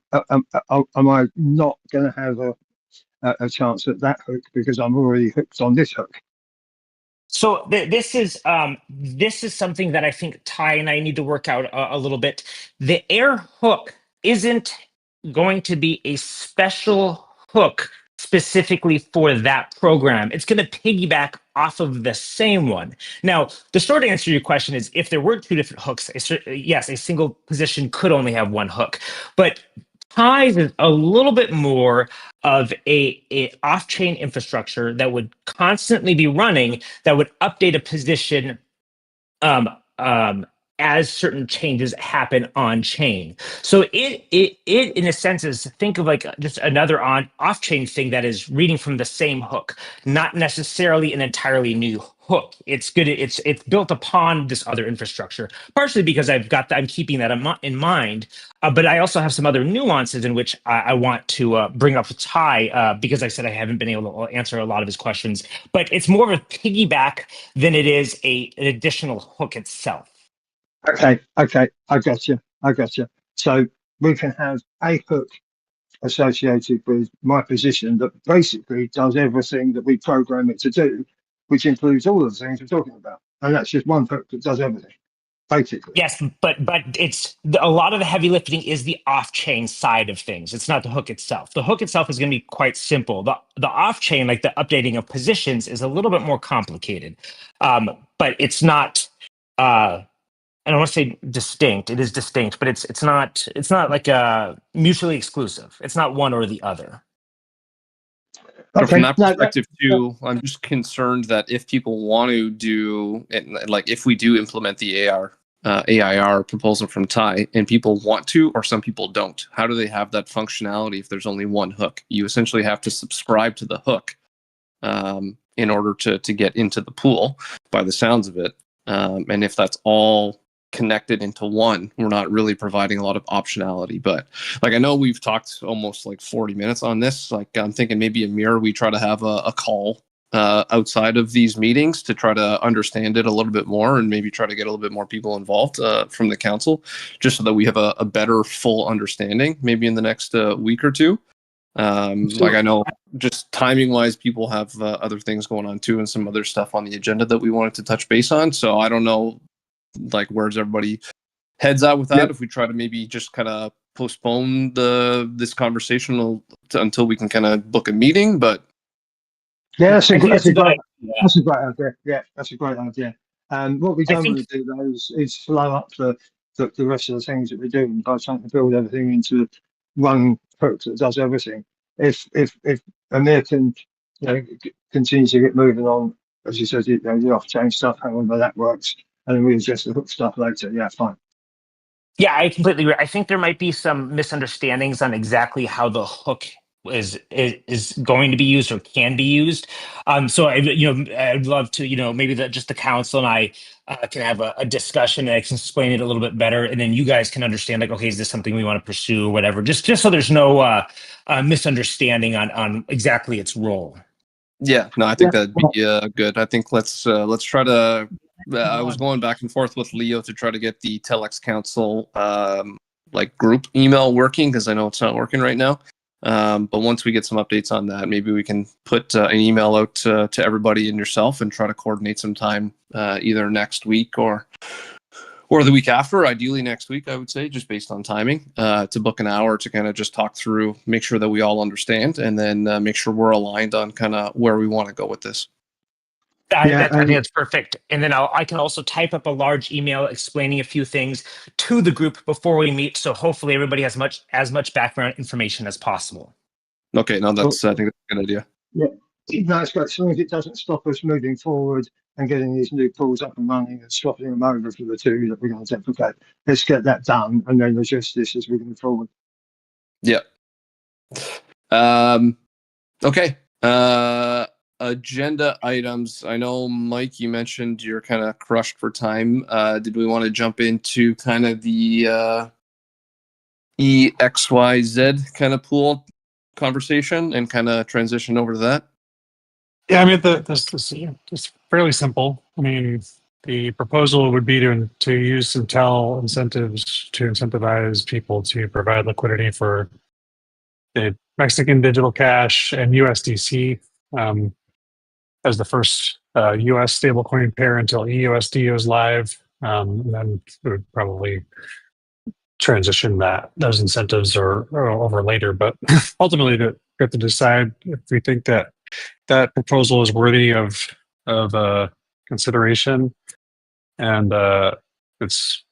[SPEAKER 1] I not going to have a chance at that hook because I'm already hooked on this hook?
[SPEAKER 2] So this is something that I think Ty and I need to work out a little bit. The air hook isn't going to be a special hook specifically for that program. It's going to piggyback off of the same one. Now, the short answer to your question is if there were two different hooks, yes, a single position could only have one hook. But Ties is a little bit more of a off-chain infrastructure that would constantly be running, that would update a position as certain changes happen on chain. So it in a sense is, think of like just another off-chain thing that is reading from the same hook, not necessarily an entirely new hook. It's built upon this other infrastructure, partially because I'm keeping that in mind. But I also have some other nuances in which I want to bring up with Ty, because I said I haven't been able to answer a lot of his questions. But it's more of a piggyback than it is an additional hook itself.
[SPEAKER 1] Okay, I got you. So we can have a hook associated with my position that basically does everything that we program it to do, which includes all of the things we're talking about. And that's just one hook that does everything, basically.
[SPEAKER 2] Yes, but it's a lot of the heavy lifting is the off-chain side of things. It's not the hook itself. The hook itself is going to be quite simple. The off-chain, like the updating of positions, is a little bit more complicated. But it's not. I don't want to say distinct. It is distinct, but it's not like mutually exclusive. It's not one or the other.
[SPEAKER 5] So from that perspective too, I'm just concerned that if people want to do it, like if we do implement the AIR proposal from Ty, and people want to, or some people don't, how do they have that functionality if there's only one hook? You essentially have to subscribe to the hook in order to get into the pool, by the sounds of it. And if that's all connected into one, we're not really providing a lot of optionality. But like, I know we've talked almost like 40 minutes on this. Like, I'm thinking maybe Amir, we try to have a call outside of these meetings to try to understand it a little bit more, and maybe try to get a little bit more people involved from the council, just so that we have a better full understanding maybe in the next week or two. Like, I know just timing wise, people have other things going on too, and some other stuff on the agenda that we wanted to touch base on. So I don't know, like, where's everybody heads out with that? If we try to maybe just kind of postpone this conversation until we can kind of book a meeting. But
[SPEAKER 1] yeah, that's a great idea. Yeah, that's a great idea. What we don't want to do though is slow up the rest of the things that we're doing by trying to build everything into one hook that does everything. If Amir can, continue to get moving on, as you said, the off-chain stuff, however that works, and then we adjust the hook stuff later. Yeah, fine.
[SPEAKER 2] Yeah, I completely agree. I think there might be some misunderstandings on exactly how the hook is going to be used or can be used. So I'd love to, maybe just the council and I can have a discussion, and I can explain it a little bit better, and then you guys can understand, like, okay, is this something we want to pursue or whatever? Just so there's no misunderstanding on exactly its role.
[SPEAKER 5] Yeah, no, I think that'd be good. I think let's try to. I was going back and forth with Leo to try to get the TELx Council like group email working, because I know it's not working right now. But once we get some updates on that, maybe we can put an email out to everybody and yourself and try to coordinate some time either next week or the week after, ideally next week, I would say, just based on timing, to book an hour to kind of just talk through, make sure that we all understand, and then make sure we're aligned on kind of where we want to go with this.
[SPEAKER 2] I think that's perfect. And then I can also type up a large email explaining a few things to the group before we meet. So hopefully everybody has as much background information as possible.
[SPEAKER 5] Okay, no, I think that's a good idea.
[SPEAKER 1] Yeah, that's great. As long as it doesn't stop us moving forward and getting these new pools up and running and swapping them over for the two that we're going to deprecate. Let's get that done and then adjust this as we go forward.
[SPEAKER 5] Yeah. Okay. Agenda items. I know, Mike, you mentioned you're kind of crushed for time. Did we want to jump into kind of the EXYZ kind of pool conversation and kind of transition over to that?
[SPEAKER 4] Yeah, I mean, this is fairly simple. I mean, the proposal would be to use some TEL incentives to incentivize people to provide liquidity for the Mexican digital cash and USDC as the first US stablecoin pair until EUSD goes live. And then we would probably transition those incentives or over later. But ultimately, we have to decide if we think that proposal is worthy of consideration, and it's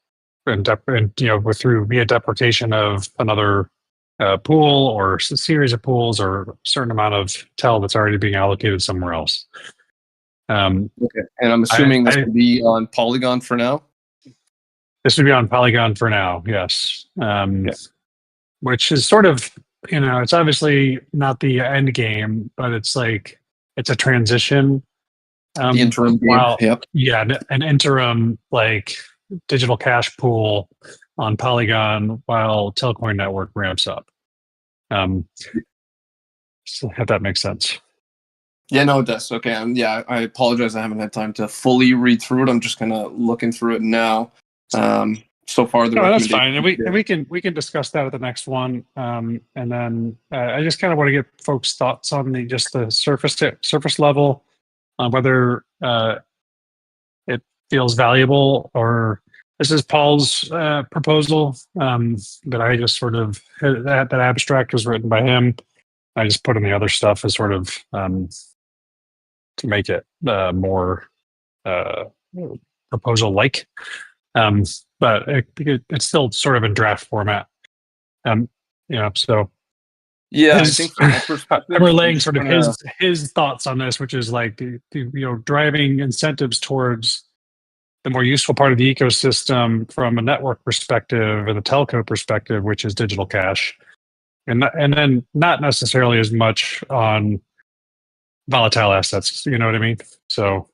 [SPEAKER 4] through via deprecation of another pool or a series of pools or a certain amount of TEL that's already being allocated somewhere else.
[SPEAKER 5] Okay, and I'm assuming this would be on Polygon for now.
[SPEAKER 4] This would be on Polygon for now, yes. Which is sort of, it's obviously not the end game, but it's like it's a transition.
[SPEAKER 5] The interim game. Yep.
[SPEAKER 4] Yeah, an interim like digital cash pool on Polygon while Telcoin network ramps up. So if that makes sense.
[SPEAKER 5] Yeah, no, it does. Okay, I apologize. I haven't had time to fully read through it. I'm just kind of looking through it now. So far,
[SPEAKER 4] that's fine, and we can discuss that at the next one. And then I just kind of want to get folks' thoughts on the surface level on whether it feels valuable, or this is Paul's proposal that I just sort of that abstract was written by him. I just put in the other stuff as sort of to make it more proposal-like. But it's still sort of in draft format. So
[SPEAKER 5] yeah, I think
[SPEAKER 4] I'm relaying sort of his thoughts on this, which is like driving incentives towards the more useful part of the ecosystem from a network perspective and the telco perspective, which is digital cash, and then not necessarily as much on volatile assets. You know what I mean? So.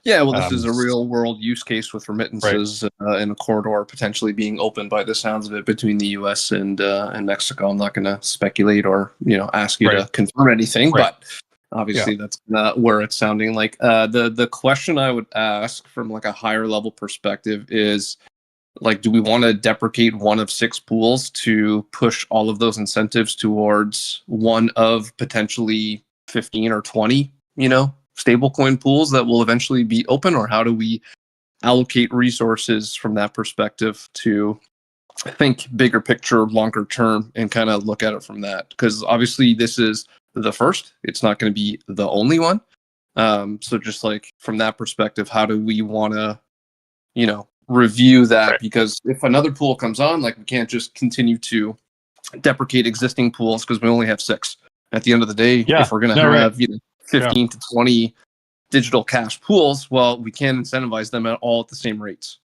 [SPEAKER 5] Yeah, well, this is a real world use case with remittances in a corridor potentially being opened by the sounds of it between the U.S. and Mexico. I'm not going to speculate or ask you to confirm anything, but obviously that's where it's sounding like. The question I would ask from like a higher level perspective is, like, do we want to deprecate one of 6 pools to push all of those incentives towards one of potentially 15 or 20, stablecoin pools that will eventually be open, or how do we allocate resources from that perspective to think bigger picture, longer term, and kind of look at it from that? Because obviously this is the first, it's not going to be the only one. So just like from that perspective, how do we want to, review that? Right. Because if another pool comes on, like, we can't just continue to deprecate existing pools because we only have 6. At the end of the day, if we're going to have 15 to 20 digital cash pools, well, we can't incentivize them at all at the same rates.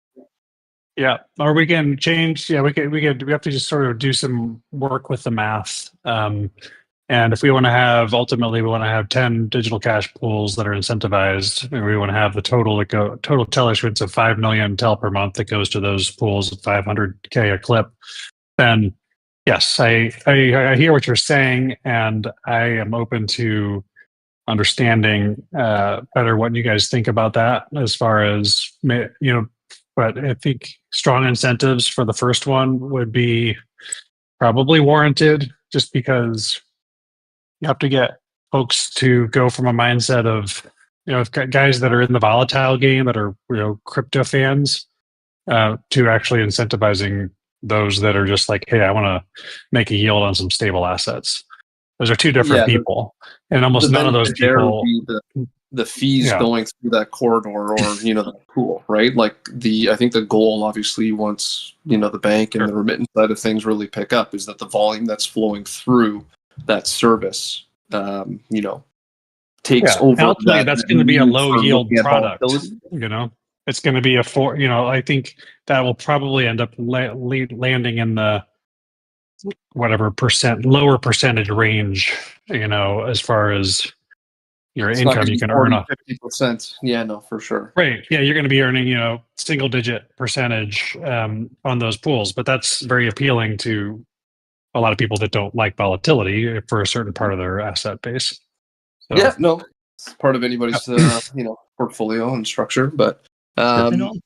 [SPEAKER 4] Yeah, or we can change. Yeah, we have to just sort of do some work with the math. And if we want to have, ultimately, we want to have 10 digital cash pools that are incentivized, and we want to have the total TEL issuance of 5 million TEL per month that goes to those pools at 500K a clip. Then yes, I hear what you're saying, and I am open to understanding better what you guys think about that as far as, but I think strong incentives for the first one would be probably warranted, just because you have to get folks to go from a mindset of, guys that are in the volatile game that are, crypto fans, to actually incentivizing those that are just like, hey, I want to make a yield on some stable assets. Those are two different people, and almost none of those people.
[SPEAKER 5] Would be the fees going through that corridor, or the pool, right? Like I think the goal, obviously, once the bank and the remittance side of things really pick up, is that the volume that's flowing through that service, takes over.
[SPEAKER 4] Ultimately, that's going to be a low yield product. It's going to be I think that will probably end up landing in the whatever lower percentage range, as far as your income you can earn off
[SPEAKER 5] 50%. Yeah, no, for sure.
[SPEAKER 4] Right. Yeah, you're going to be earning, single digit percentage on those pools, but that's very appealing to a lot of people that don't like volatility for a certain part of their asset base. So,
[SPEAKER 5] yeah, no, it's part of anybody's portfolio and structure, but sorry, go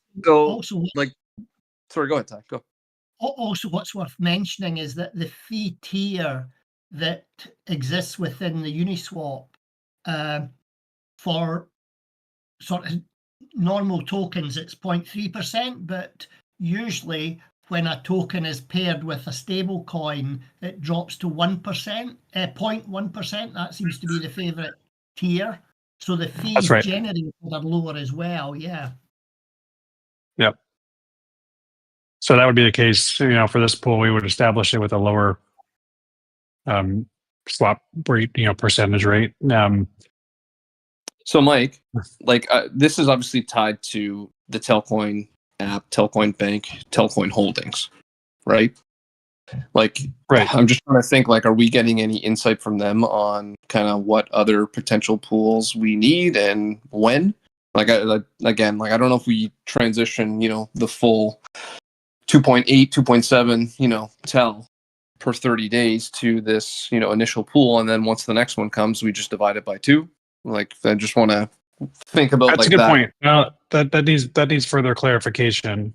[SPEAKER 5] ahead, Ty. Go.
[SPEAKER 3] Also, what's worth mentioning is that the fee tier that exists within the Uniswap for sort of normal tokens, it's 0.3%, but usually when a token is paired with a stable coin, it drops to 1%, 0.1%. That seems to be the favorite tier. So the fees generated are lower as well. Yeah.
[SPEAKER 4] Yep. So that would be the case, for this pool, we would establish it with a lower swap rate, percentage rate.
[SPEAKER 5] So Mike, this is obviously tied to the Telcoin app, Telcoin Bank, Telcoin Holdings, right?
[SPEAKER 4] Right.
[SPEAKER 5] I'm just trying to think, are we getting any insight from them on kind of what other potential pools we need and when? I don't know if we transition, the full 2.8, 2.7, TEL per 30 days to this, initial pool. And then once the next one comes, we just divide it by 2. I just want to think about
[SPEAKER 4] that's a good point. That needs further clarification.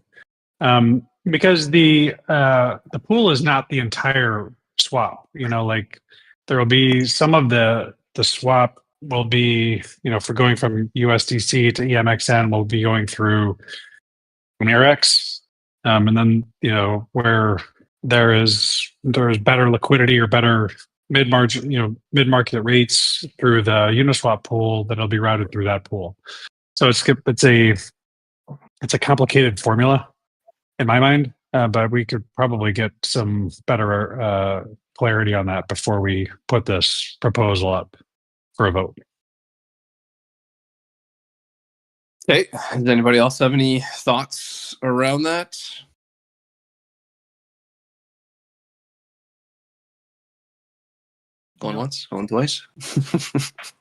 [SPEAKER 4] Because the pool is not the entire swap, there will be some of the swap will be, for going from USDC to EMXN will be going through Nerex. And then, where there's better liquidity or better mid-market rates through the Uniswap pool, that'll be routed through that pool. So it's a complicated formula in my mind, but we could probably get some better clarity on that before we put this proposal up for a vote.
[SPEAKER 5] Okay. Does anybody else have any thoughts around that? Going once, going twice.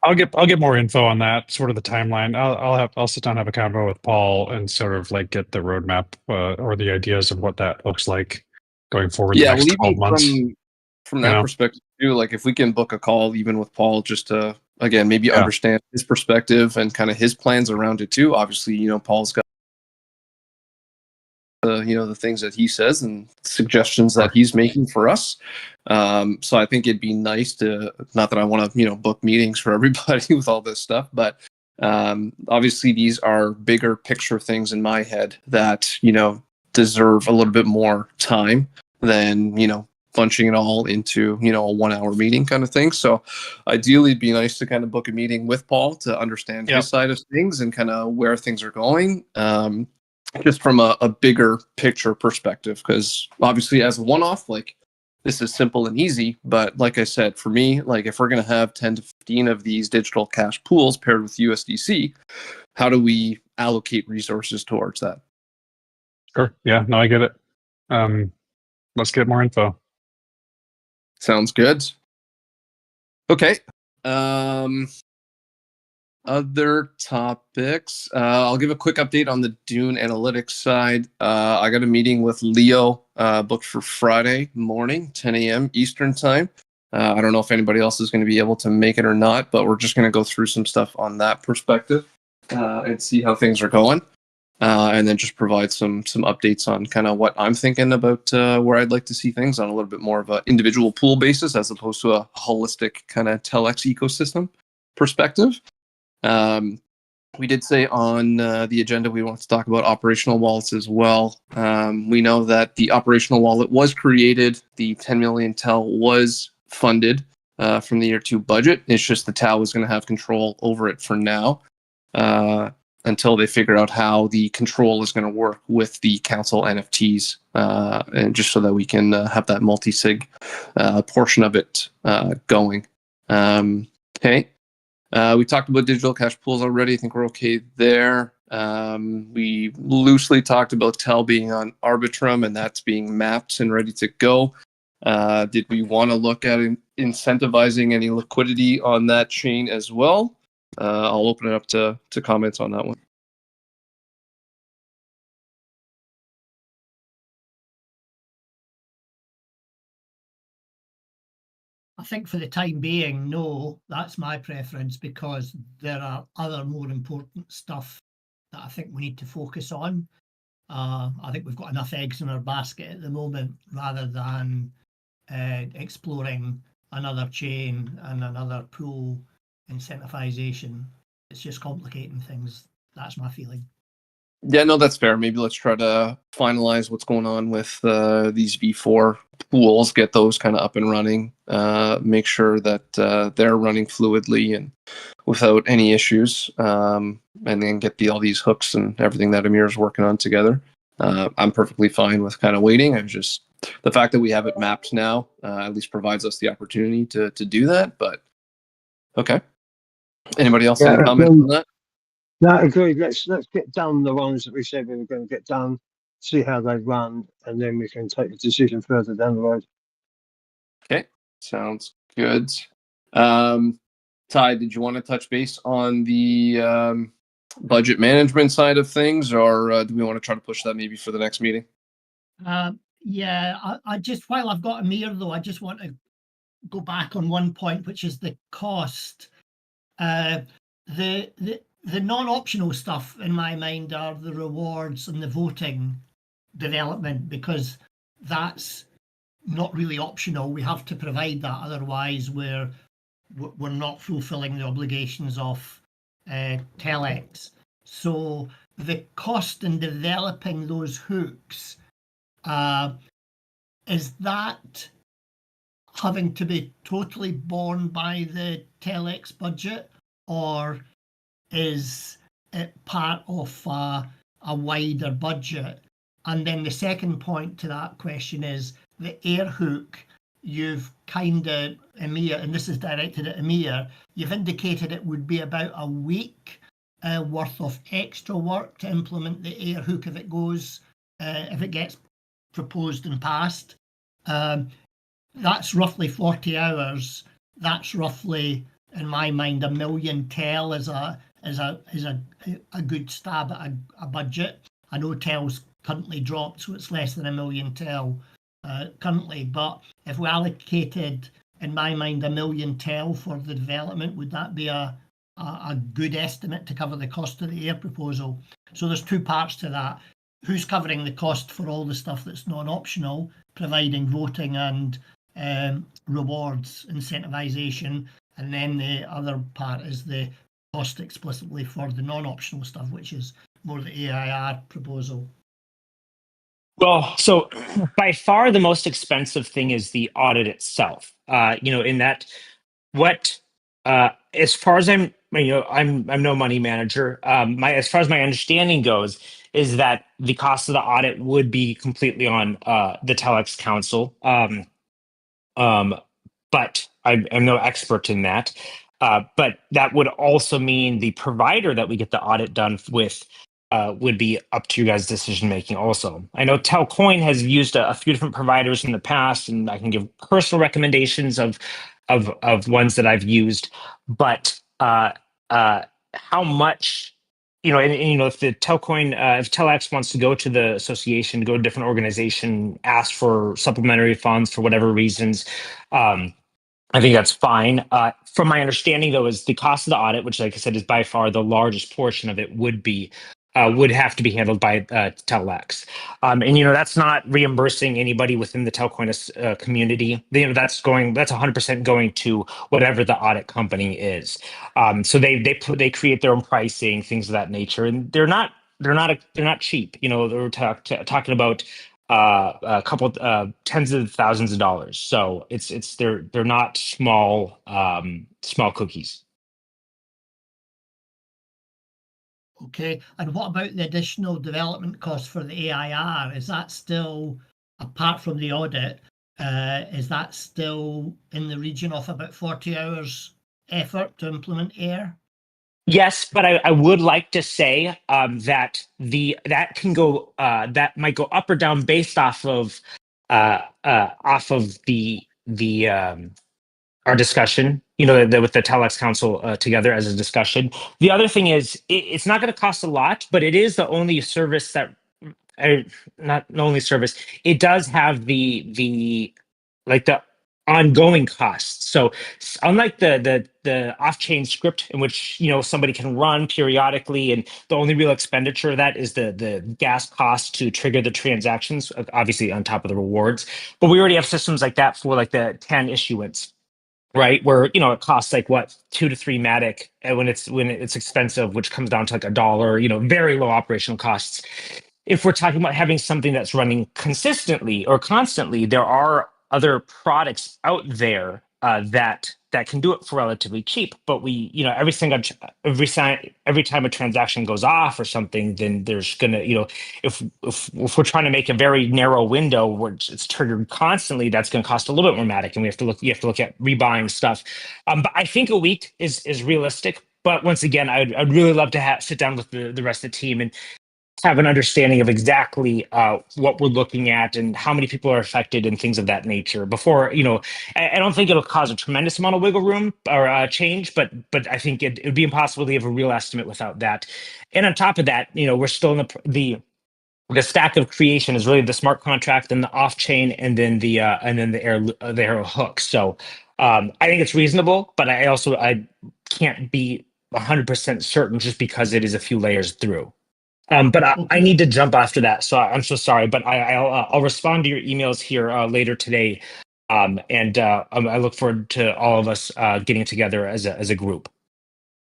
[SPEAKER 4] I'll get more info on that, sort of the timeline. I'll sit down and have a convo with Paul and sort of get the roadmap or the ideas of what that looks like going forward.
[SPEAKER 5] Yeah,
[SPEAKER 4] the next 12 months.
[SPEAKER 5] From that perspective too, if we can book a call even with Paul, just to maybe understand his perspective and kind of his plans around it too. Obviously, Paul's got the things that he says and suggestions that he's making for us. So I think it'd be nice to, not that I want to, book meetings for everybody with all this stuff, but obviously these are bigger picture things in my head that, deserve a little bit more time than, bunching it all into, a 1-hour meeting kind of thing. So ideally it'd be nice to kind of book a meeting with Paul to understand his side of things and kind of where things are going. Just from a bigger picture perspective, because obviously as a one-off, this is simple and easy, but like I said, for me, if we're going to have 10 to 15 of these digital cash pools paired with USDC, how do we allocate resources towards that?
[SPEAKER 4] Sure. Yeah, no, I get it. Let's get more info.
[SPEAKER 5] Sounds good. Okay. Other topics. I'll give a quick update on the Dune Analytics side. I got a meeting with Leo booked for Friday morning, 10 a.m. Eastern time. I don't know if anybody else is going to be able to make it or not, but we're just going to go through some stuff on that perspective and see how things are going. and then just provide some updates on kind of what I'm thinking about where I'd like to see things on a little bit more of an individual pool basis as opposed to a holistic kind of TELx ecosystem perspective. We did say on the agenda we want to talk about operational wallets as well. We know that the operational wallet was created. The 10 million TEL was funded from the year 2 budget. It's just the TAO is going to have control over it for now until they figure out how the control is going to work with the council NFTs, and just so that we can have that multi-sig portion of it going. Okay. We talked about digital cash pools already. I think we're okay there. We loosely talked about TEL being on Arbitrum, and that's being mapped and ready to go. Did we want to look at incentivizing any liquidity on that chain as well? I'll open it up to comments on that one.
[SPEAKER 3] I think for the time being, no, that's my preference, because there are other more important stuff that I think we need to focus on. I think we've got enough eggs in our basket at the moment, rather than exploring another chain and another pool incentivization. It's just complicating things. That's my feeling.
[SPEAKER 5] Yeah, no, that's fair. Maybe let's try to finalize what's going on with these V4 pools, get those kind of up and running, make sure that they're running fluidly and without any issues, and then get all these hooks and everything that Amir's working on together. I'm perfectly fine with kind of waiting. I'm just, the fact that we have it mapped now at least provides us the opportunity to do that. But okay. Anybody else any comment on that?
[SPEAKER 1] No, agreed. Let's get done the ones that we said we were going to get done, see how they run, and then we can take a decision further down the road.
[SPEAKER 5] Okay, sounds good. Ty, did you want to touch base on the budget management side of things, or do we want to try to push that maybe for the next meeting?
[SPEAKER 3] Yeah, I just, while I've got Amir though, I just want to go back on one point, which is the cost. The non-optional stuff in my mind are the rewards and the voting development, because that's not really optional. We have to provide that, otherwise we're not fulfilling the obligations of TELx. So the cost in developing those hooks, is that having to be totally borne by the TELx budget, or is it part of a wider budget? And then the second point to that question is the air hook. You've kind of, Amir, and this is directed at Amir, you've indicated it would be about a week worth of extra work to implement the air hook if it goes, if it gets proposed and passed. That's roughly 40 hours. That's roughly, in my mind, 1 million TEL is a good stab at a budget. I know TEL's currently dropped, so it's less than 1 million TEL currently. But if we allocated, in my mind, 1 million TEL for the development, would that be a good estimate to cover the cost of the air proposal? So there's two parts to that. Who's covering the cost for all the stuff that's non-optional, providing voting and rewards incentivization, and then the other part is the cost explicitly for the non-optional stuff, which is more the AIR proposal.
[SPEAKER 2] Well, so by far the most expensive thing is the audit itself. In that, what as far as I'm no money manager. As far as my understanding goes, is that the cost of the audit would be completely on the TELx Council. But I'm no expert in that. But that would also mean the provider that we get the audit done with would be up to you guys' decision making also. I know Telcoin has used a few different providers in the past, and I can give personal recommendations of ones that I've used. But how much, if the Telcoin, if TELx wants to go to the association, go to a different organization, ask for supplementary funds for whatever reasons, I think that's fine. From my understanding, though, is the cost of the audit, which, like I said, is by far the largest portion of it, would be would have to be handled by TELx. And that's not reimbursing anybody within the Telcoin community. That's 100% going to whatever the audit company is. So they create their own pricing, things of that nature, and they're not cheap. They're talking about a couple tens of thousands of dollars. So they're not small cookies.
[SPEAKER 3] Okay, and what about the additional development costs for the AIR? Is that still, apart from the audit, is that still in the region of about 40 hours effort to implement AIR?
[SPEAKER 2] Yes, but I would like to say that that might go up or down based off of the our discussion, with the TELx Council together as a discussion. The other thing is, it's not going to cost a lot, but it is the only service that, not the only service, it does have the ongoing costs. So unlike the off-chain script in which somebody can run periodically, and the only real expenditure of that is the gas cost to trigger the transactions, obviously on top of the rewards. But we already have systems like that for like the 10 issuance, right? Where it costs like what, 2 to 3 Matic, and when it's expensive, which comes down to like $1, very low operational costs. If we're talking about having something that's running consistently or constantly, there are other products out there that can do it for relatively cheap. But every time a transaction goes off or something, then there's gonna, if we're trying to make a very narrow window where it's triggered constantly, that's going to cost a little bit more Matic, and you have to look at rebuying stuff. But I think a week is realistic. But once again, I'd really love to sit down with the rest of the team and have an understanding of exactly what we're looking at and how many people are affected and things of that nature before, I don't think it'll cause a tremendous amount of wiggle room or change, but I think it would be impossible to give a real estimate without that. And on top of that, we're still in the stack of creation is really the smart contract and the off chain, and then the air hook. So I think it's reasonable, but I can't be 100% certain just because it is a few layers through. But I need to jump after that, so I'm so sorry. But I'll respond to your emails here later today, and I look forward to all of us getting together as a group.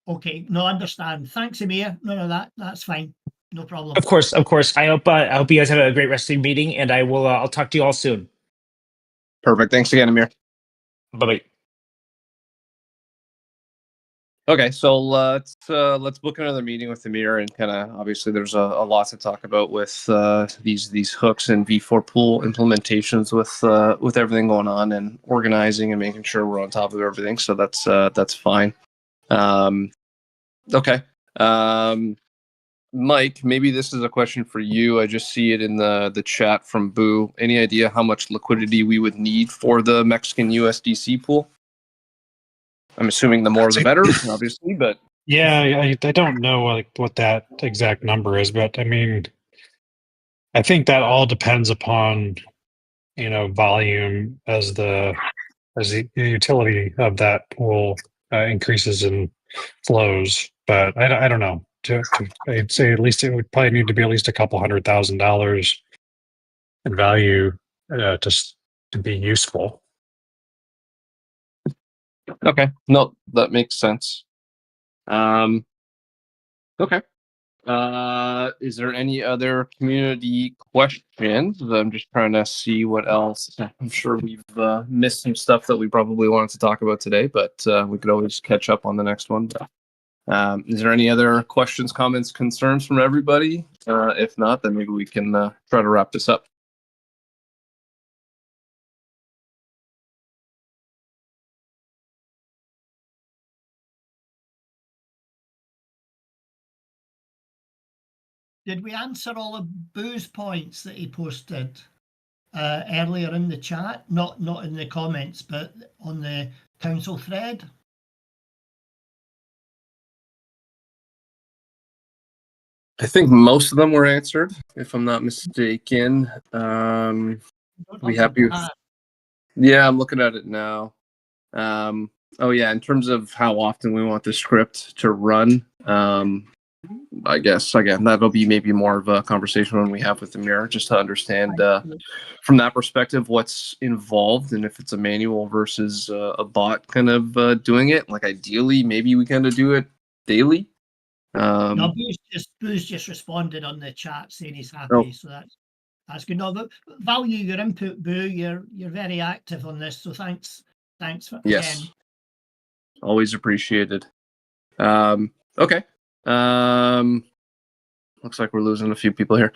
[SPEAKER 3] Okay, no, understand. Thanks, Amir. No, that's fine. No problem.
[SPEAKER 2] Of course. I hope you guys have a great rest of your meeting, and I'll talk to you all soon.
[SPEAKER 5] Perfect. Thanks again, Amir.
[SPEAKER 2] Bye bye.
[SPEAKER 5] Okay, so let's book another meeting with Amir, and kind of obviously there's a lot to talk about with these hooks and V4 pool implementations with everything going on and organizing and making sure we're on top of everything. So that's fine. Okay, Mike, maybe this is a question for you. I just see it in the chat from Boo. Any idea how much liquidity we would need for the Mexican USDC pool? I'm assuming the more the better, obviously, but
[SPEAKER 4] Yeah, I don't know what that exact number is, but I mean, I think that all depends upon volume as the utility of that pool increases and flows. But I don't know. I'd say at least it would probably need to be at least a couple $100,000 in value just to be useful.
[SPEAKER 5] okay, no, that makes sense. Okay. Is there any other community questions? I'm just trying to see what else. I'm sure we've missed some stuff that we probably wanted to talk about today, but we could always catch up on the next one. Is there any other questions, comments, concerns from everybody? If not, then maybe we can try to wrap this up.
[SPEAKER 3] Did we answer all of Boo's points that he posted earlier in the chat? Not in the comments, but on the council thread?
[SPEAKER 5] I think most of them were answered, if I'm not mistaken. We happy with... Yeah, I'm looking at it now. Oh yeah, in terms of how often we want the script to run, I guess again that'll be maybe more of a conversation when we have with the mirror, just to understand from that perspective what's involved and if it's a manual versus a bot kind of doing it. Like ideally, maybe we kind of do it daily.
[SPEAKER 3] No, Boo's just responded on the chat saying he's happy, so that's good. No, but value your input, Boo. You're very active on this, so thanks for
[SPEAKER 5] Yes,
[SPEAKER 3] again.
[SPEAKER 5] always appreciated. Okay. Looks like we're losing a few people here.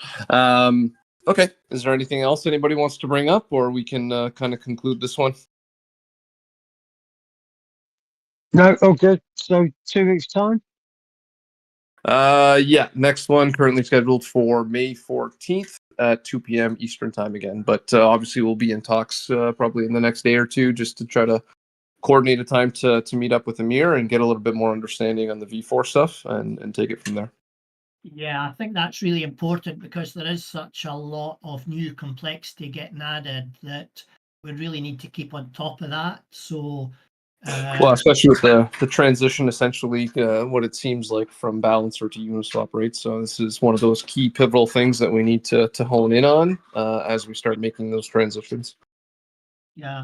[SPEAKER 5] Okay. Is there anything else anybody wants to bring up, or we can kind of conclude this one?
[SPEAKER 1] No, okay. So 2 weeks time.
[SPEAKER 5] Yeah. Next one currently scheduled for May 14th at 2 p.m. Eastern time again. But obviously we'll be in talks probably in the next day or two just to try to coordinate a time to meet up with Amir and get a little bit more understanding on the V4 stuff and take it from there.
[SPEAKER 3] Yeah, I think that's really important because there is such a lot of new complexity getting added that we really need to keep on top of that. So,
[SPEAKER 5] well, especially with the transition, essentially, what it seems like from Balancer to Uniswap, right? So this is one of those key pivotal things that we need to hone in on as we start making those transitions.
[SPEAKER 3] yeah,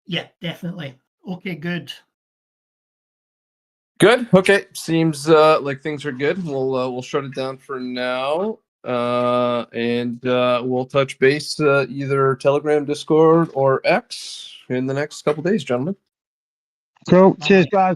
[SPEAKER 3] yeah, definitely. Okay, good.
[SPEAKER 5] Good. Okay. Seems like things are good. We'll shut it down for now, and we'll touch base either Telegram, Discord, or X in the next couple days, gentlemen.
[SPEAKER 1] Cool. Cheers, guys.